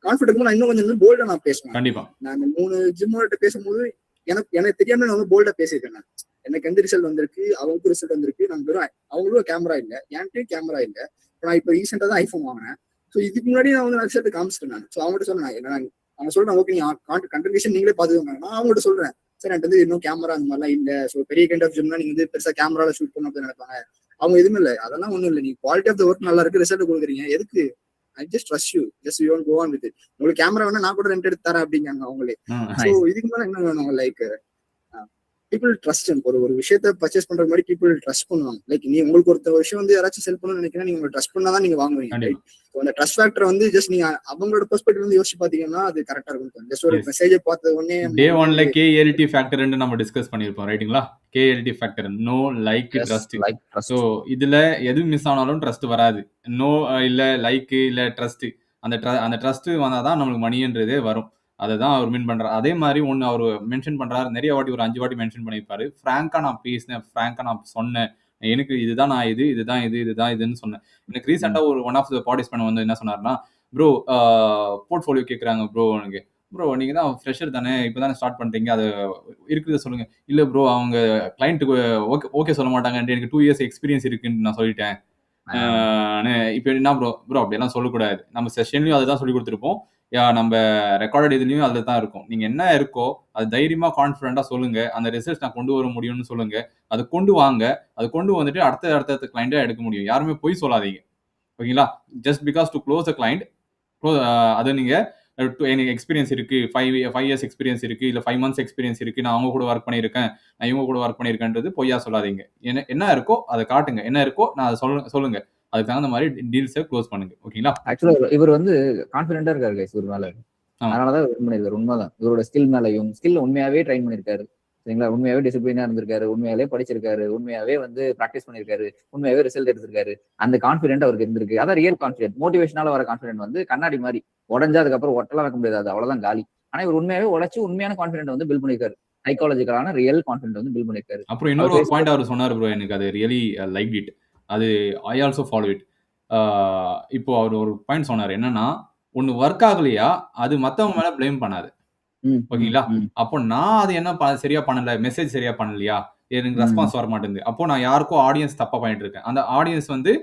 கான்ஃபிடென்ட் நான் இன்னும் கொஞ்சம் போல்டா நான் பேசுவேன். கண்டிப்பா நான் இந்த 3 ஜிம்மோட பேசும்போது எனக்கு தெரியாம நான் வந்து போல்டா பேசியிருக்கேன். நான் எனக்கு எந்த ரிசல்ட் வந்திருக்கு, அவங்களுக்கும் ரிசல்ட் வந்திருக்கு. நான் வெறும் அவங்களும் கேமரா இல்லை, என்கிட்டயும் கேமரா இல்லை. நான் இப்போ ரீசெண்டா தான் ஐஃபோன் வாங்கினேன். ஸோ இதுக்கு முன்னாடி நான் வந்து ரிசல்ட் காமிச்சிட்டேன். நான் ஸோ அவங்ககிட்ட சொன்னேன், என்ன அவங்க சொல்றேன் ஓகே நீங்க கண்டென்ட் நீங்களே பார்த்துக்கோங்க. நான் அவங்ககிட்ட சொல்றேன் சார் என்கிட்ட வந்து இன்னும் கேமரா அந்த மாதிரிலாம் இல்லை. ஸோ பெரிய கைண்ட் ஆஃப் ஜிம்னா நீங்க வந்து பெருசா கேமரால ஷூட் பண்ண அப்படின்னு நினைப்பாங்க. அவங்க எதுவுமே இல்லை, அதெல்லாம் ஒன்றும் இல்லை. நீங்க குவாலிட்டி ஆஃப் த ஒர்க் நல்லா இருக்கு, ரிசல்ட் கொடுக்குறீங்க, எதுக்கு I just trust you, just you want go on with it. உங்களுக்கு கேமரா வேணா நான் கூட ரெண்ட் எடுத்து தரேன் அப்படிங்காங்க அவங்களே. ஸோ இதுக்கு மேல என்ன வேணும், லைக் people trust ஒரு விஷயத்தை பர்ச்சேஸ் பண்ற மாதிரி people ட்ரஸ்ட் பண்ணுவாங்க. லைக் நீ உங்களுக்கு ஒரு விஷயம் வந்து யாராச்சும் செல் பண்ணணும்னு நினைக்கிறேன், நீங்க ட்ரஸ்ட் பண்ணாதான் நீங்க வாங்குவீங்க. அந்த ட்ரஸ்ட் ஃபேக்டர் வந்து ஜஸ்ட் நீங்க அவங்களோட பெர்ஸ்பெக்டிவ் வந்து யோசிச்சு பாத்தீங்கன்னா அது கரெக்டா இருக்கும். ஜஸ்ட் ஒரு மெசேஜை பார்த்த உடனே டே 1ல KLT ஃபேக்டர் நம்ம டிஸ்கஸ் பண்ணிருப்போம் ரைட்டுங்களா. KLT factor know like trust. So இதுல எது மிஸ் ஆனாலும் ட்ரஸ்ட் வராது. நோ இல்ல லைக் இல்ல ட்ரஸ்ட், அந்த ட்ரஸ்ட் வந்தாதான் நம்மளுக்கு மணின்றதே வரும். அதை தான் அவர் மீன் பண்றாரு. அதே மாதிரி ஒன்று அவர் மென்ஷன் பண்றாரு, நிறைய வாட்டி ஒரு 5 வாட்டி மென்ஷன் பண்ணியிருப்பாரு. ஃப்ராங்கா நான் பேசினேன், ஃப்ராங்கா நான் சொன்னேன், எனக்கு இதுதான் நான் இதுதான் இதுன்னு சொன்னேன். எனக்கு ரீசெண்டா ஒரு ஒன் ஆஃப் த பார்ட்டிசிபென்ட் வந்து என்ன சொன்னாருன்னா, ப்ரோ போர்ட்ஃபோலியோ கேட்குறாங்க ப்ரோ, எனக்கு ப்ரோ நீங்க தான் ஃப்ரெஷர் தானே, இப்போதானே ஸ்டார்ட் பண்றீங்க, அது இருக்குது சொல்லுங்க. இல்ல ப்ரோ அவங்க கிளைண்ட்டுக்கு ஓகே சொல்ல மாட்டாங்கன்ட்டு எனக்கு 2 years எக்ஸ்பீரியன்ஸ் இருக்குன்னு நான் சொல்லிட்டேன். இப்போ என்ன ப்ரோ அப்படியெல்லாம் சொல்லக்கூடாது. நம்ம செஷன்லயும் அதுதான் சொல்லி கொடுத்துருப்போம், நம்ம ரெக்கார்டட் இதுலயும் அதுல தான் இருக்கும். நீங்க என்ன இருக்கோ அது தைரியமா கான்ஃபிடண்டா சொல்லுங்க, அந்த ரிசல்ட் நான் கொண்டு வர முடியும்னு சொல்லுங்க, அது கொண்டு வாங்க. அது கொண்டு வந்துட்டு அடுத்த கிளைண்டா எடுக்க முடியும். யாருமே போய் சொல்லாதீங்க ஓகேங்களா. Just because to close a client, அது நீங்க எனக்கு எக்ஸ்பீரியன்ஸ் இருக்கு, 5 years எக்ஸ்பீரியன்ஸ் இருக்கு, இல்ல 5 months எக்ஸ்பீரியன்ஸ் இருக்கு, நான் அவங்க கூட ஒர்க் பண்ணியிருக்கேன், நான் இவங்க கூட ஒர்க் பண்ணியிருக்கேன்றது பொய்யா சொல்லாதீங்க. என்ன இருக்கோ அதை காட்டுங்க, என்ன இருக்கோ நான் அதை சொல்லுங்க, அதுக்கு தகுந்த மாதிரி டீல்ஸை க்ளோஸ் பண்ணுங்க ஓகேங்களா. ஆக்சுவலா இவர் வந்து கான்ஃபிடென்ட்டா இருக்காரு கைஸ் இவர் மேல, அதனாலதான் வின் பண்ணிருக்காரு. உண்மைதான், இவரோட ஸ்கில் மேலையும் ஸ்கில் உண்மையாவே ட்ரைன் பண்ணிருக்காரு சரிங்களா. உண்மையாவே டிசிப்ளினா இருந்திருக்காரு, உண்மையாவே படிச்சிருக்காரு, உண்மையாவே வந்து பிராக்டிஸ் பண்ணிருக்காரு, உண்மையாவே ரிசல்ட் எடுத்திருக்காரு. அந்த கான்ஃபிடென்ட் அவருக்கு இருந்திருக்கு. அதான் ரியல் கான்ஃபிடென்ட். மோட்டிவேஷனால வர கான்ஃபிடென்ட் வந்து கண்ணாடி மாதிரி உடஞ்சா அதுக்கப்புறம் ஒட்டலாம் வைக்க முடியாது, அவ்வளவுதான் காலி. ஆனா இவர் உண்மையாவே உழைச்சு உண்மையான கான்ஃபிடென்ட் வந்து பில்ட் பண்ணிருக்காரு, சைக்காலஜிக்கலான ரியல் கான்ஃபிடென்ட் வந்து பில்ட் பண்ணிருக்காரு. அப்புறம் இன்னொரு பாயிண்ட் அவர் சொன்னாரு ப்ரோ, எனக்கு அது ரியலி லைக் இட், அது ஐ ஆல்சோ ஃபாலோ இட். இப்போ அவர் ஒரு பாயிண்ட் சொன்னாரு, என்னன்னா ஒன்னு ஒர்க் ஆகலையா அது மத்தவங்க மேல பிளேம் பண்ணாது ஓகேங்களா. அப்போ நான் அது என்ன சரியா பண்ணல, மெசேஜ் சரியா பண்ணலையா, எனக்கு ரெஸ்பான்ஸ் வர மாட்டேங்குது, அப்போ நான் யாருக்கோ ஆடியன்ஸ் தப்பா பண்ணிட்டு இருக்கேன். அந்த ஆடியன்ஸ் வந்து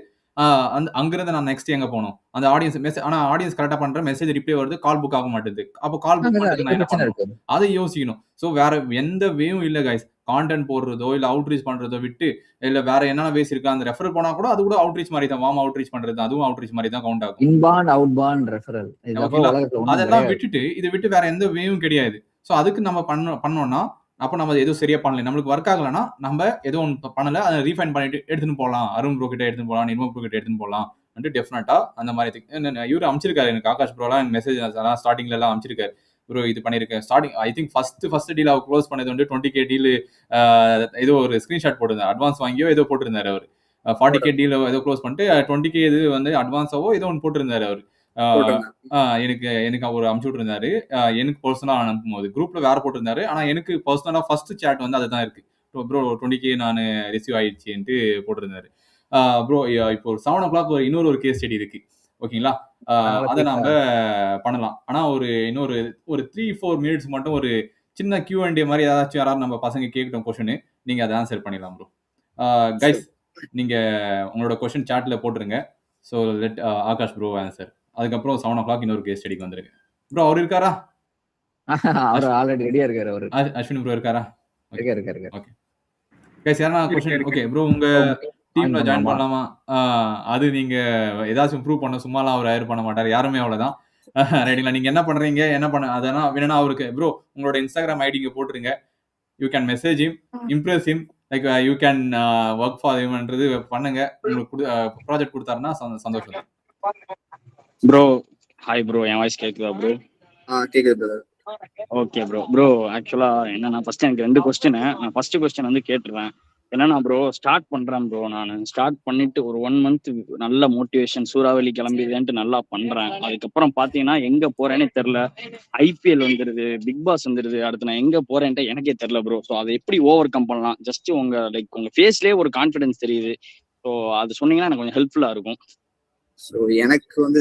அங்கிருந்து நான் நெக்ஸ்ட் எங்க போகணும், அந்த ஆடியன்ஸ் மெசேஜ், ஆனா ஆடியன்ஸ் கரெக்டா பண்ற மெசேஜ் ரிப்ளை வருது, கால் புக் ஆக மாட்டேங்குது, அப்போ கால் புக் பண்றதுக்கு நான் என்ன பண்ணணும், அதை யோசிக்கணும். ஸோ வேற எந்த வேவும் இல்லை கைஸ். கான்டென்ட் போடுறதோ இல்ல அவுட்ரீச் பண்றதோ விட்டு, இல்ல வேற என்னென்ன வேஸ் இருக்கு அந்த ரெஃபரல் போனா கூட அது கூட அவுட்ரீச் மாதிரி தான், வார்ம் அவுட்ரீச் பண்றது அதுவும் அவுட்ரீச் மாதிரி தான் கவுண்ட் ஆகும். இன்பாண்ட் அவுட்பாண்ட் ரெஃபரல் அதெல்லாம் விட்டுட்டு இதை விட்டு வேற எந்த வேவும் கிடையாது. ஸோ அதுக்கு நம்ம பண்ணோம்னா அப்போ நம்ம எதுவும் சரியா பண்ணல, நம்மளுக்கு ஒர்க் ஆகலைன்னா நம்ம எதுவும் ஒன்று பண்ணல, அதை ரீஃபைன் பண்ணிட்டு எடுத்துன்னு போகலாம், அருண் ப்ரோ கிட்ட எடுத்துன்னு போகலாம், நிர்மல் ப்ரோ கிட்ட எடுத்துன்னு போகலாம் வந்துட்டு டெஃபினட்டா அந்த மாதிரி இவரு அமைச்சிருக்காரு எனக்கு. ஆகாஷ் ப்ரோலாம் எனக்கு மெசேஜ் எல்லாம் ஸ்டார்டிங்ல எல்லாம் அமைச்சிருக்காரு, ப்ரோ இது பண்ணிருக்கேன். Starting I think first deal அவர் க்ளோஸ் பண்ணது வந்து 20K டீல். ஏதோ ஒரு ஸ்கிரீன்ஷாட் போட்டிருந்தார், அட்வான்ஸ் வாங்கியோ ஏதோ போட்டிருந்தாரு அவர். 40K டீல் ஏதோ க்ளோஸ் பண்ணிட்டு 20K இது வந்து அட்வான்ஸாவோ ஏதோ ஒன்று போட்டிருந்தாரு அவர். எனக்கு அவர் அனுப்பிச்சு விட்டுருந்தாரு. எனக்கு பர்சனலா அனுப்பும்போது குரூப்ல வேற போட்டிருந்தாரு, ஆனா எனக்கு பர்சனலா ஃபர்ஸ்ட் சேட் வந்து அதுதான் இருக்கு. ப்ரோ 20K நான் ரிசீவ் ஆயிடுச்சுன்ட்டு போட்டிருந்தாரு. ப்ரோ இப்போ 7 o'clock இன்னொரு கேஸ் ஸ்டடி இருக்கு ஓகேங்களா, அதை நாம பண்ணலாம். ஆனா இன்னொரு 3-4 minutes மட்டும் ஒரு சின்ன Q&A மாதிரி ஏதாச்சும் யாராவது நம்ம பசங்க கேட்கட்டும் கொஸ்டின், நீங்க அதை ஆன்சர் பண்ணிடலாம் ப்ரோ. கைஸ் நீங்க உங்களோட கொஸ்டின் சாட்ல போட்டுருங்க. So let Akash bro answer. அதுக்கப்புறம் 7 o'clock இன்னொரு கேஸ் ஸ்டடிக்கு வந்துருங்க. ப்ரோ அவர் இருக்காரா? அவர் ஆல்ரெடி ரெடியா இருக்காரு. அவர் அஸ்வின் ப்ரோ இருக்காரா? இருக்காரு. ஓகே கைஸ் யாரா क्वेश्चन? ஓகே ப்ரோ உங்க டீம்ல ஜாயின் பண்ணலாமா? அது நீங்க ஏதாச்சும் ப்ரூவ் பண்ண, சும்மாலாம் அவர் ஹையர் பண்ண மாட்டார் யாருமே, அவ்வளவுதான் ரைட்டுங்களா. நீங்க என்ன பண்றீங்க என்ன பண்ண அதனா வேணா அவருக்கு ப்ரோ உங்களோட இன்ஸ்டாகிராம் ஐடி இங்க போட்டுருங்க. You can message him, impress him, like you can work for ஹிம்ன்றது பண்ணுங்க. உங்களுக்கு ப்ராஜெக்ட் கொடுத்தாருன்னா சந்தோஷம். ப்ரோ ஹாய் ப்ரோ, என் வாய்ஸ் கேக்குதா ப்ரோ? கேக்குது பிரதர். Okay bro. ஆக்சுவலா என்னன்னா ஃபர்ஸ்ட் எனக்கு 2 கொஸ்டின். நான் ஃபர்ஸ்ட் கொஸ்டின் வந்து கேட்டுறேன். என்னன்னா ப்ரோ ஸ்டார்ட் பண்றேன் ப்ரோ. நான் ஸ்டார்ட் பண்ணிட்டு ஒரு 1 மந்த் நல்ல மோட்டிவேஷன், சூறாவளி கிளம்பிதுன்ட்டு நல்லா பண்றேன். அதுக்கப்புறம் பாத்தீங்கன்னா எங்க போறேனே தெரியல. ஐபிஎல் வந்துருது, பிக் பாஸ் வந்துருது. அடுத்து நான் எங்க போறேன்ட்டு எனக்கே தெரியல ப்ரோ. ஸோ அதை எப்படி ஓவர் கம் பண்ணலாம்? ஜஸ்ட் உங்க ஃபேஸ்லயே ஒரு கான்ஃபிடன்ஸ் தெரியுது. ஸோ அது சொன்னீங்கன்னா எனக்கு கொஞ்சம் ஹெல்ப்ஃபுல்லா இருக்கும். ஸோ எனக்கு வந்து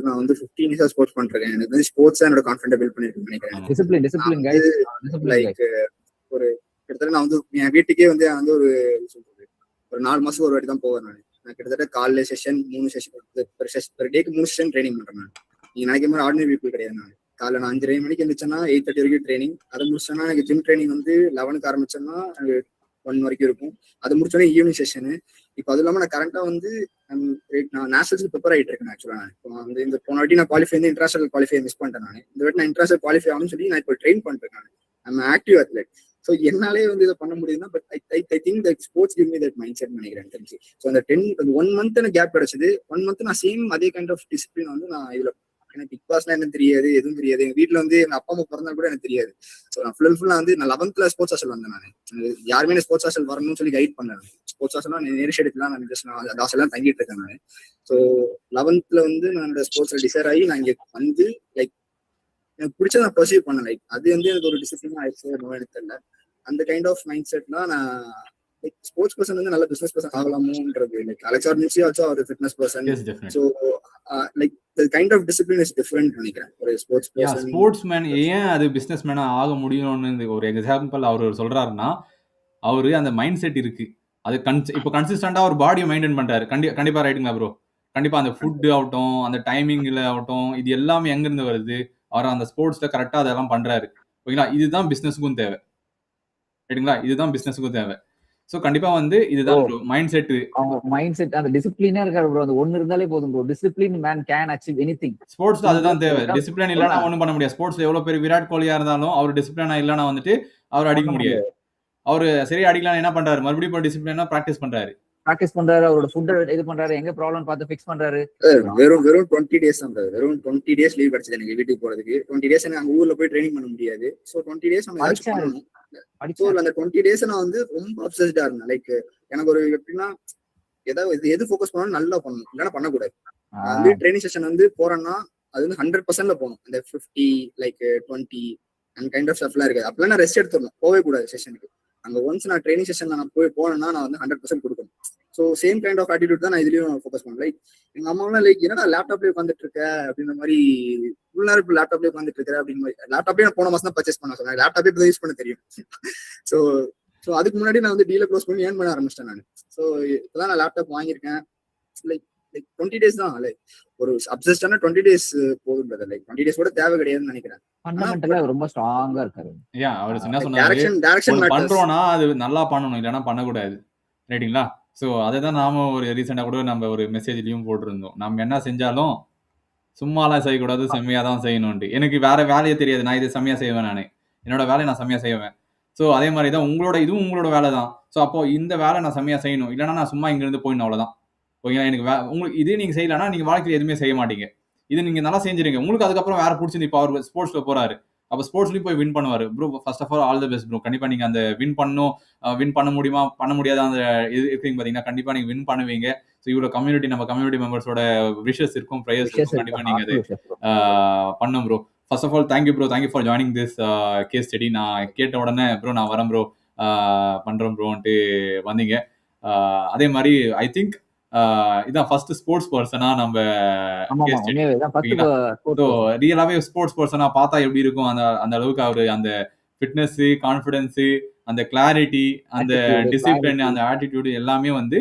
நான் வந்து 15 இயர்ஸ் ஸ்போர்ட்ஸ் பண்றேன். எனக்கு வந்து ஸ்போர்ட்ஸ் என்னோட கான்ஃபிடன்ட் பில்ட் பண்ணிருக்கேன்னு நினைக்கிறேன். டிசிப்ளின் லைக் ஒரு கிட்டத்தட்ட நான் வந்து என் வீட்டுக்கே வந்து நான் வந்து ஒரு 4 மாசம் ஒரு வாட்டி தான் போவேன். நான் கிட்டத்தட்ட காலைல செஷன் 3 செஷன் பெர் டேக்கு 3 செஷன் ட்ரைனிங் பண்றேன். நான் நீங்க நினைக்கிற மாதிரி ஆர்டினரி பீப்புள் கிடையாது. நான் காலைல நான் 5:30 மணிக்கு இருந்துச்சேன்னா 8:30 வரைக்கும் ட்ரைனிங். அதை முடிச்சேன்னா எனக்கு ஜிம் ட்ரைனிங் வந்து 11க்கு ஆரம்பிச்சேன்னா எனக்கு 1 வரைக்கும் இருக்கும். அது முடிச்சோன்னே ஈவினிங் செஷனு. இப்போ அது இல்லாமல் நான் கரண்டா வந்து நான் நேஷனல்ஸ் ப்ரிப்பேர் ஆகிட்டு இருக்கேன். ஆக்சுவலா நான் இப்போ வந்து இந்த போன வாட்டி நான் குவாலிஃபை வந்து இன்டர்நேஷனல் குவாலிஃபை மிஸ் பண்ணிட்டேன். நான் இந்த வாட்டி நான் இன்டர்நேஷனல் குவாலிஃபை ஆகணும்னு சொல்லி நான் இப்போ ட்ரெயின் பண்ணிட்டேன். நான் ஆக்டிவ் அத்லெட். ஸோ என்னாலே வந்து இதை பண்ண முடியுதுன்னா but I think that sports give me that mindset நினைக்கிறேன் தெரிஞ்சு. ஸோ அந்த 1 மந்த் எனக்கு கேப் கிடைச்சது. 1 மந்த் நான் சேம் அதே கைண்ட் ஆஃப் டிசிப்ளின் வந்து நான் இதுல எனக்கு பிக் பாஸ்னா என்ன தெரியாது, எதுவும் தெரியாது. எங்க வீட்டுல வந்து எங்க அப்பா அம்மா பிறந்தா கூட எனக்கு தெரியாது. ஸோ நான் ஃபுல்லா வந்து நான் 11th ஸ்போர்ட்ஸ் ஹாஸ்டல் வந்தேன். நான் யாருமே ஸ்போர்ட்ஸ் ஹாஸ்டல் வரணும்னு சொல்லி கைட் பண்ணேன். ஸ்போர்ட்ஸ் ஹாஸ்டல் நேரிஷெடுக்கலாம் நான் ஹாஸ்டல்லாம் தங்கிட்டு இருக்கேன். நான் ஸோ 11th வந்து நான் என்னோட ஸ்போர்ட்ஸ்ல டிசைர் ஆகி நான் இங்க வந்து லைக் எனக்கு பிடிச்ச நான் பர்சீவ் பண்ணேன். லைக் அது வந்து எனக்கு ஒரு டிசிப்ளினா ஆயிடுச்சு எனக்கு தெரியல. அந்த கைண்ட் ஆஃப் மைண்ட் செட்லாம் நான் ஸ்போர்ட்ஸ் பர்சன் வந்து நல்ல பிசினஸ் பர்சன் ஆகலாமோன்றது. லைக் அலெக்ஸ் ஆர்னிச்சி ஆல்சோ ஒரு fitness person. So like the kind of discipline is different நினைக்கிறேன். ஒரு ஸ்போர்ட்ஸ் பர்சன் ஸ்போர்ட்ஸ்மேன் ஏன் அது பிசினஸ் மேனா ஆக முடியும்னு ஒரு எக்ஸாம்பிள் அவர் சொல்றாருன்னா, அவரு அந்த மைண்ட் செட் இருக்கு. அது இப்போ கன்சிஸ்டண்டா ஒரு பாடியை மெயின்டைன் பண்றாரு. கண்டிப்பா ரைட்டுங்களா ப்ரோ? கண்டிப்பா அந்த ஃபுட் ஆகட்டும், அந்த டைமிங்ல ஆகட்டும், இது எல்லாமே எங்க இருந்து வருது? அவர் அந்த ஸ்போர்ட்ஸ்ல கரெக்டா அதெல்லாம் பண்றாரு. ஓகேங்களா? இதுதான் பிசினஸுக்கும் தேவை. ரைட்டுங்களா? இதுதான் பிசினஸுக்கும் தேவை. சோ கண்டிப்பா வந்து இதுதான் ப்ரோ மைண்ட் செட். அவங்க மைண்ட் செட் அந்த டிசிப்ளினா இருக்காரு ப்ரோ. அந்த ஒன்னு இருந்தாலே போதும் bro. Discipline man can achieve anything. ஸ்போர்ட்ஸ்ல அதுதான் தேவை. டிசிப்ளின் இல்லனா ஒண்ணும் பண்ண முடியாது. ஸ்போர்ட்ஸ்ல எவ்வளவு பெரிய விராட் கோலியா இருந்தாலும் அவர் டிசிப்ளினா இல்லனா வந்துட்டு அவர் அடிக்க முடியாது. அவரு சரியா அடிக்கலாம் என்ன பண்றாரு? மறுபடியும் இப்போ டிசிப்ளினா பிராக்டிஸ் பண்றாரு. அவரோட ஃபுட் இது பண்றாரு. எங்க ப்ராப்ளம் பார்த்து ஃபிக்ஸ் பண்றாரு. வெறும் 20 டேஸ் தான். வெறும் 20 டேஸ் லீவ் கிடைச்சது எனக்கு வீட்டுக்கு போறதுக்கு. 20 டேஸ் எனக்கு அங்க ஊர்ல போய் ட்ரைனிங் பண்ண முடியாது. சோ 20 டேஸ் நம்ம ஏதாச்சும் பண்ணணும். அந்த 20 டேஸ் நான் வந்து ரொம்ப அப்சஸ்டா இருந்தேன். லைக் எனக்கு ஒரு எப்படின்னா ஏதாவது எது ஃபோக்கஸ் பண்ணாலும் நல்லா பண்ணணும், இல்லைன்னா பண்ணக்கூடாது. நான் வந்து ட்ரைனிங் செஷன் வந்து போறேன்னா அது வந்து 100% போகணும். இந்த 50 லைக் 20 அந்த கைண்ட் ஆஃப் ஸ்டஃப்லாம் இருக்காது. அப்பெல்லாம் நான் ரெஸ்ட் எடுத்துடணும், போகவே கூடாது செஷனுக்கு. அங்க ஒன்ஸ் நான் ட்ரைனிங் செஷன்ல நான் போனேன்னா நான் வந்து 100% கொடுக்கணும். So same kind of attitude தான் நான் இதுலயும் ஃபோக்கஸ் பண்ணேன். லைக் எங்க அம்மாவெல்லாம் லைக் என்னடா லேப்டாப்லேயே உட்காந்துட்டு இருக்க அப்படின்ற மாதிரி, ஃபுல் நேரம் இப்போ லேப்டாப்லேயே உட்காந்துட்டு இருக்க அப்படின்னு மாதிரி. லேப்டாப்லேயே நான் போன மாசம் தான் பர்ச்சேஸ் பண்ண சொன்னேன். லேப்டாப்பே இப்போ யூஸ் பண்ண தெரியும். ஸோ அதுக்கு முன்னாடி நான் வந்து டீலை க்ளோஸ் பண்ணி ஏர்ன் பண்ண ஆரம்பிச்சிட்டேன் நான். ஸோ இப்போதான் நான் லேப்டாப் வாங்கியிருக்கேன். லைக் 20 டேஸ் தான். லைக் ஒரு அப்சஸ்டான 20 டேஸ் போகுது. லைக் 20 டேஸ் கூட தேவை கிடையாதுன்னு நினைக்கிறேன். ஃபண்டமெண்டலா ரொம்ப ஸ்ட்ராங்கா இருக்காரு. அவர் என்ன சொன்னாரு, பண்றோம்னா அது நல்லா பண்ணணும், இல்லைன்னா பண்ணக்கூடாது. ரைட்டுங்களா? ஸோ அதை தான் நாம ஒரு ரீசெண்டா கூட நம்ம ஒரு மெசேஜ்லயும் போட்டிருந்தோம். நம்ம என்ன செஞ்சாலும் சும்மாலாம் செய்யக்கூடாது, செம்மையா தான் செய்யணும்ட்டு. எனக்கு வேற வேலையே தெரியாது, நான் இதை செம்மையா செய்வேன். நானே என்னோட வேலையை நான் செம்மையா செய்வேன். ஸோ அதே மாதிரி தான் இதுவும் உங்களோட வேலை தான். ஸோ அப்போ இந்த வேலை நான் செம்மையா செய்யணும், இல்லைன்னா நான் சும்மா இங்கிருந்து போயிடணும், அவ்வளவுதான். ஓகேங்களா? எனக்கு உங்களுக்கு இது நீங்க செய்யலன்னா நீங்க வாழ்க்கையில் எதுவுமே செய்ய மாட்டீங்க. இது நீங்க நல்லா செஞ்சிருங்க. உங்களுக்கு அதுக்கப்புறம் வேற பிடிச்சிருந்து இப்போ அவர் ஸ்போர்ட்ஸ்ல போறாரு. அப்போ ஸ்போர்ட்ஸ்லயும் போய் வின் பண்ணுவாரு. Bro first of all the best bro. கண்டிப்பா நீங்க அந்த வின் பண்ண முடியுமா பண்ண முடியாத அந்த இது இருக்கீங்க பாத்தீங்கன்னா, கண்டிப்பா நீங்க வின் பண்ணுவீங்க. ஸோ இவ்வளவு நம்ம கம்யூனிட்டி மெம்பர்ஸோட விஷஸ் இருக்கும், ப்ரேயர்ஸ் இருக்கும். கண்டிப்பா நீங்க அது பண்ணும் bro. First of all thank you bro, thank you for joining this case study. நான் கேட்ட உடனே ப்ரோ நான் வரேன் ப்ரோ, பண்றேன் ப்ரோன்ட்டு வந்தீங்க. அதே மாதிரி ஐ திங்க் இதான் ஃபர்ஸ்ட் ஸ்போர்ட்ஸ் பர்சனா நம்ம ரியலாவே ஸ்போர்ட்ஸ் பர்சனா பார்த்தா எப்படி இருக்கும், அந்த அளவுக்கு அவரு அந்த ஃபிட்னஸ், கான்ஃபிடன்ஸ், அந்த கிளாரிட்டி, அந்த டிசிப்ளின், அந்த ஆட்டிடியூடு எல்லாமே வந்து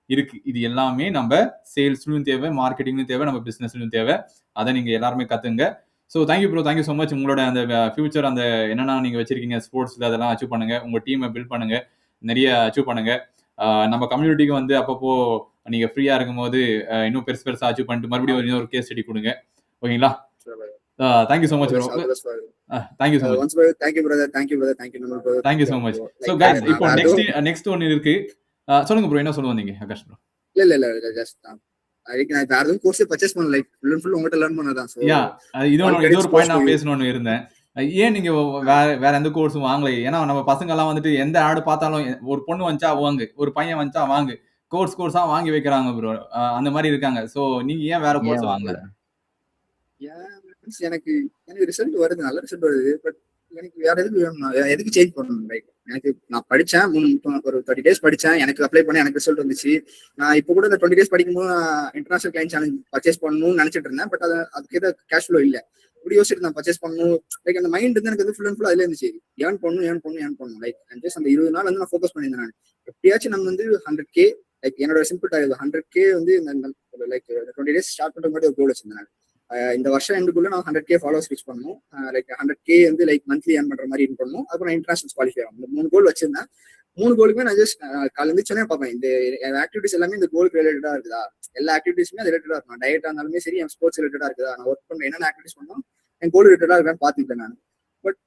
இருக்கு. இது எல்லாமே நம்ம சேல்ஸ்லயும் தேவை, மார்க்கெட்டிங்லயும் தேவை, நம்ம பிசினஸ்லயும் தேவை. அதை நீங்க எல்லாருமே கத்துங்க. So thank you bro, thank you so much. உங்களோட அந்த ஃபியூச்சர் அந்த என்னென்ன நீங்க வச்சிருக்கீங்க ஸ்போர்ட்ஸ்ல, அதெல்லாம் அச்சீவ் பண்ணுங்க. உங்க டீமை பில்ட் பண்ணுங்க, நிறைய அச்சீவ் பண்ணுங்க. நம்ம கம்யூனிட்டிக்கு வந்து அப்பப்போ நீங்க ஃப்ரீயா இருக்கும்போது இன்னும் பெருசா அச்சீவ் பண்ணிட்டு மறுபடியும் இன்னொரு கேஸ் ஸ்டடி கொடுங்க. ஓகேங்களா? Thank you so much bro. Thank you so much. Thank you brother. Thank you so much. So guys இப்போ நெக்ஸ்ட் ஒன்னு இருக்கு. சொல்லுங்க ப்ரோ, என்ன சொல்ல வந்தீங்க ஆகாஷ் ப்ரோ? இல்ல ஜஸ்ட் நான் வேற எதுவும் கோர்ஸ் பர்ச்சேஸ் பண்ணல. லைக் ஃபுல் உங்ககிட்ட லேர்ன் பண்ணதான். இது ஒரு பாயிண்ட் நான் பேசணும்னு இருந்தேன். ஏன் நீங்க வேற எந்த கோர்ஸும் வாங்கல? ஏன்னா நம்ம பசங்க எல்லாம் வந்துட்டு எந்த ஆடு பார்த்தாலும் ஒரு பொண்ணு வந்துச்சா வாங்கு, ஒரு பையன் வந்துச்சா வாங்கு, கோர்ஸா வாங்கி வைக்கிறாங்க ப்ரோ. அந்த மாதிரி இருக்காங்க. சோ நீங்க ஏன் வேற கோர்ஸ் வாங்கல? எனக்கு ரிசல்ட் வருது, நல்ல ரிசல்ட் வருது. பட் எனக்கு வேற எதுக்கு வேணும், எதுக்கு சேஞ்ச் பண்ணணும்? லைக் எனக்கு நான் படிச்சேன், ஒரு 30 days படிச்சேன், எனக்கு அப்ளை பண்ண எனக்கு ரிசல்ட் வந்துச்சு. நான் இப்போ கூட இந்த 20 days படிக்கும்போது நான் இன்டர்நேஷனல் கிளைண்ட் சேலஞ்ச் பர்ச்சேஸ் பண்ணணும்னு நினைச்சிட்டு இருந்தேன். பட் அதுக்கு ஏதாவது கேஷ் ஃப்ளோ இல்லை. இப்படி யோசிச்சுட்டு நான் பர்ச்சேஸ் பண்ணணும். லைக் அந்த மைண்ட் வந்து எனக்கு வந்து ஃபுல் அண்ட் ஃபுல் அதுல இருந்துச்சு. ஏர்ன் பண்ணணும். லைக் ஜஸ்ட் அந்த 20 நாள் வந்து நான் ஃபோக்கஸ் பண்ணியிருந்தேன். நான் எப்படியாச்சும் நம்ம வந்து 100K, லைக் என்னோட சிம்பிள் டார்கெட் 100K வந்து லைக் 20 days ஸ்டார்ட் பண்ற மாதிரி ஒரு கோல் வச்சிருந்தேன். இந்த வருஷம் எண்டுக்குள்ள நான் 100K ஃபாலோவர்ஸ் ரீச் பண்ணணும். லைக் 100K வந்து லைக் மந்த்லி ஏர்ன் பண்ற மாதிரி பண்ணணும். அப்புறம் நான் இன்டர்நேஷனல் குவாலிஃபை ஆகும். இந்த 3 கோல் வச்சிருந்தேன். 3 கோலுக்குமே நான் ஜஸ்ட் காலையில இருந்துச்சோன்னே பார்ப்பேன், இந்த ஆக்டிவிட்டிஸ் எல்லாமே இந்த கோலுக்கு ரிலேட்டடா இருக்குதா, எல்லா ஆக்டிவிட்டிஸுமே அது ரிலேட்டடா இருக்கும். டயட்டா இருந்தாலுமே சரி, என் ஸ்போர்ட்ஸ் ரிலேட்டடா இருக்குதா, நான் ஒர்க் பண்ண என்னென்ன ஆக்டிவிட்டிஸ் பண்ணோம் என் கோல் ரிலேட்டடா இருக்கான்னு பாத்துக்கிட்டேன் நான். பட்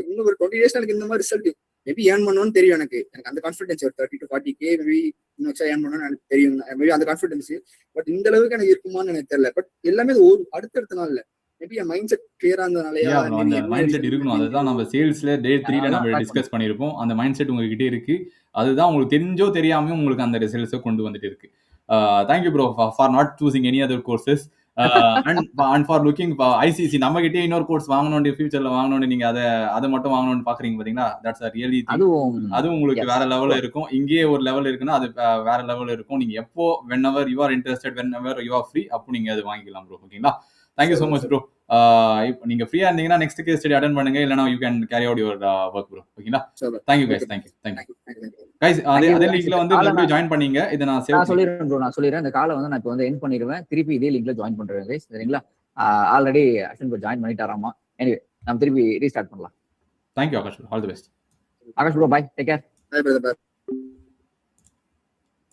இன்னும் ஒரு 20 days எனக்கு இந்த மாதிரி ரிசல்ட் மேபி ஏர்ன் பண்ணணும்னு தெரியும். எனக்கு அந்த கான்ஃபிடன்ஸ் ஒரு 30 to 40K மேபி இன்னும் வச்சா ஏர்ன் பண்ணணும்னு எனக்கு தெரியும். மேபி அந்த கான்ஃபிடன்ஸ். பட் இந்த அளவுக்கு எனக்கு இருக்குமான்னு எனக்கு தெரியல. பட் எல்லாமே அடுத்தடுத்த நாள்ல மேபி என் மைண்ட் செட் கிளியரா இருந்ததுனாலயா, அந்த மைண்ட் செட் இருக்கணும். அதுதான் நம்ம சேல்ஸ்ல டே 3ல நம்ம டிஸ்கஸ் பண்ணிருப்போம். அந்த மைண்ட் செட் உங்ககிட்ட இருக்கு. அதுதான் உங்களுக்கு தெரிஞ்சோ தெரியாம உங்களுக்கு அந்த ரிசல்ட்ஸை கொண்டு வந்துட்டு இருக்கு. Thank you bro for not choosing any other courses and for looking ICC. நம்ம கிட்டே இன்னொரு கோர்ஸ் வாங்கணும், ஃபியூச்சர்ல வாங்கணும்னு நீங்க அதை மட்டும் வாங்கணும்னு பாக்குறீங்க பாத்தீங்களா? தட்ஸ் ரியலி அதுவும் உங்களுக்கு வேற லெவல்ல இருக்கும். இங்கேயே ஒரு லெவல் இருக்குன்னா அது வேற லெவல் இருக்கும். நீங்க எப்போ whenever you are interested, whenever you are free, அப்போ நீங்க அது வாங்கிக்கலாம் ப்ரோ. ஓகேங்களா? Thank you so much bro. இப்போ நீங்க ஃப்ரீயா இருந்தீங்கன்னா நெக்ஸ்ட் கேஸ் ஸ்டடி அட்டெண்ட் பண்ணுங்க, இல்லனா you can carry out your work bro. ஓகேங்களா? Thank you guys. Thank you guys. அதே லிங்க்ல வந்து மறுபடியும் ஜாயின் பண்ணீங்க. இத நான் சொல்லிடுறேன் ப்ரோ. நான் சொல்லிடுறேன். இந்த காலை வந்து நான் இப்போ வந்து எண்ட் பண்ணிடுவேன். திருப்பி இதே லிங்க்ல ஜாயின் பண்றேன் கைஸ். சரிங்களா? ஆல்ரெடி அஸ்வின் ப்ரோ ஜாயின் பண்ணிட்டாராமா. எனிவே நம்ம திருப்பி ரீஸ்டார்ட் பண்ணலாம். Thank you Akash bro. All the best. Akash bro, bye. Take care. Bye brother.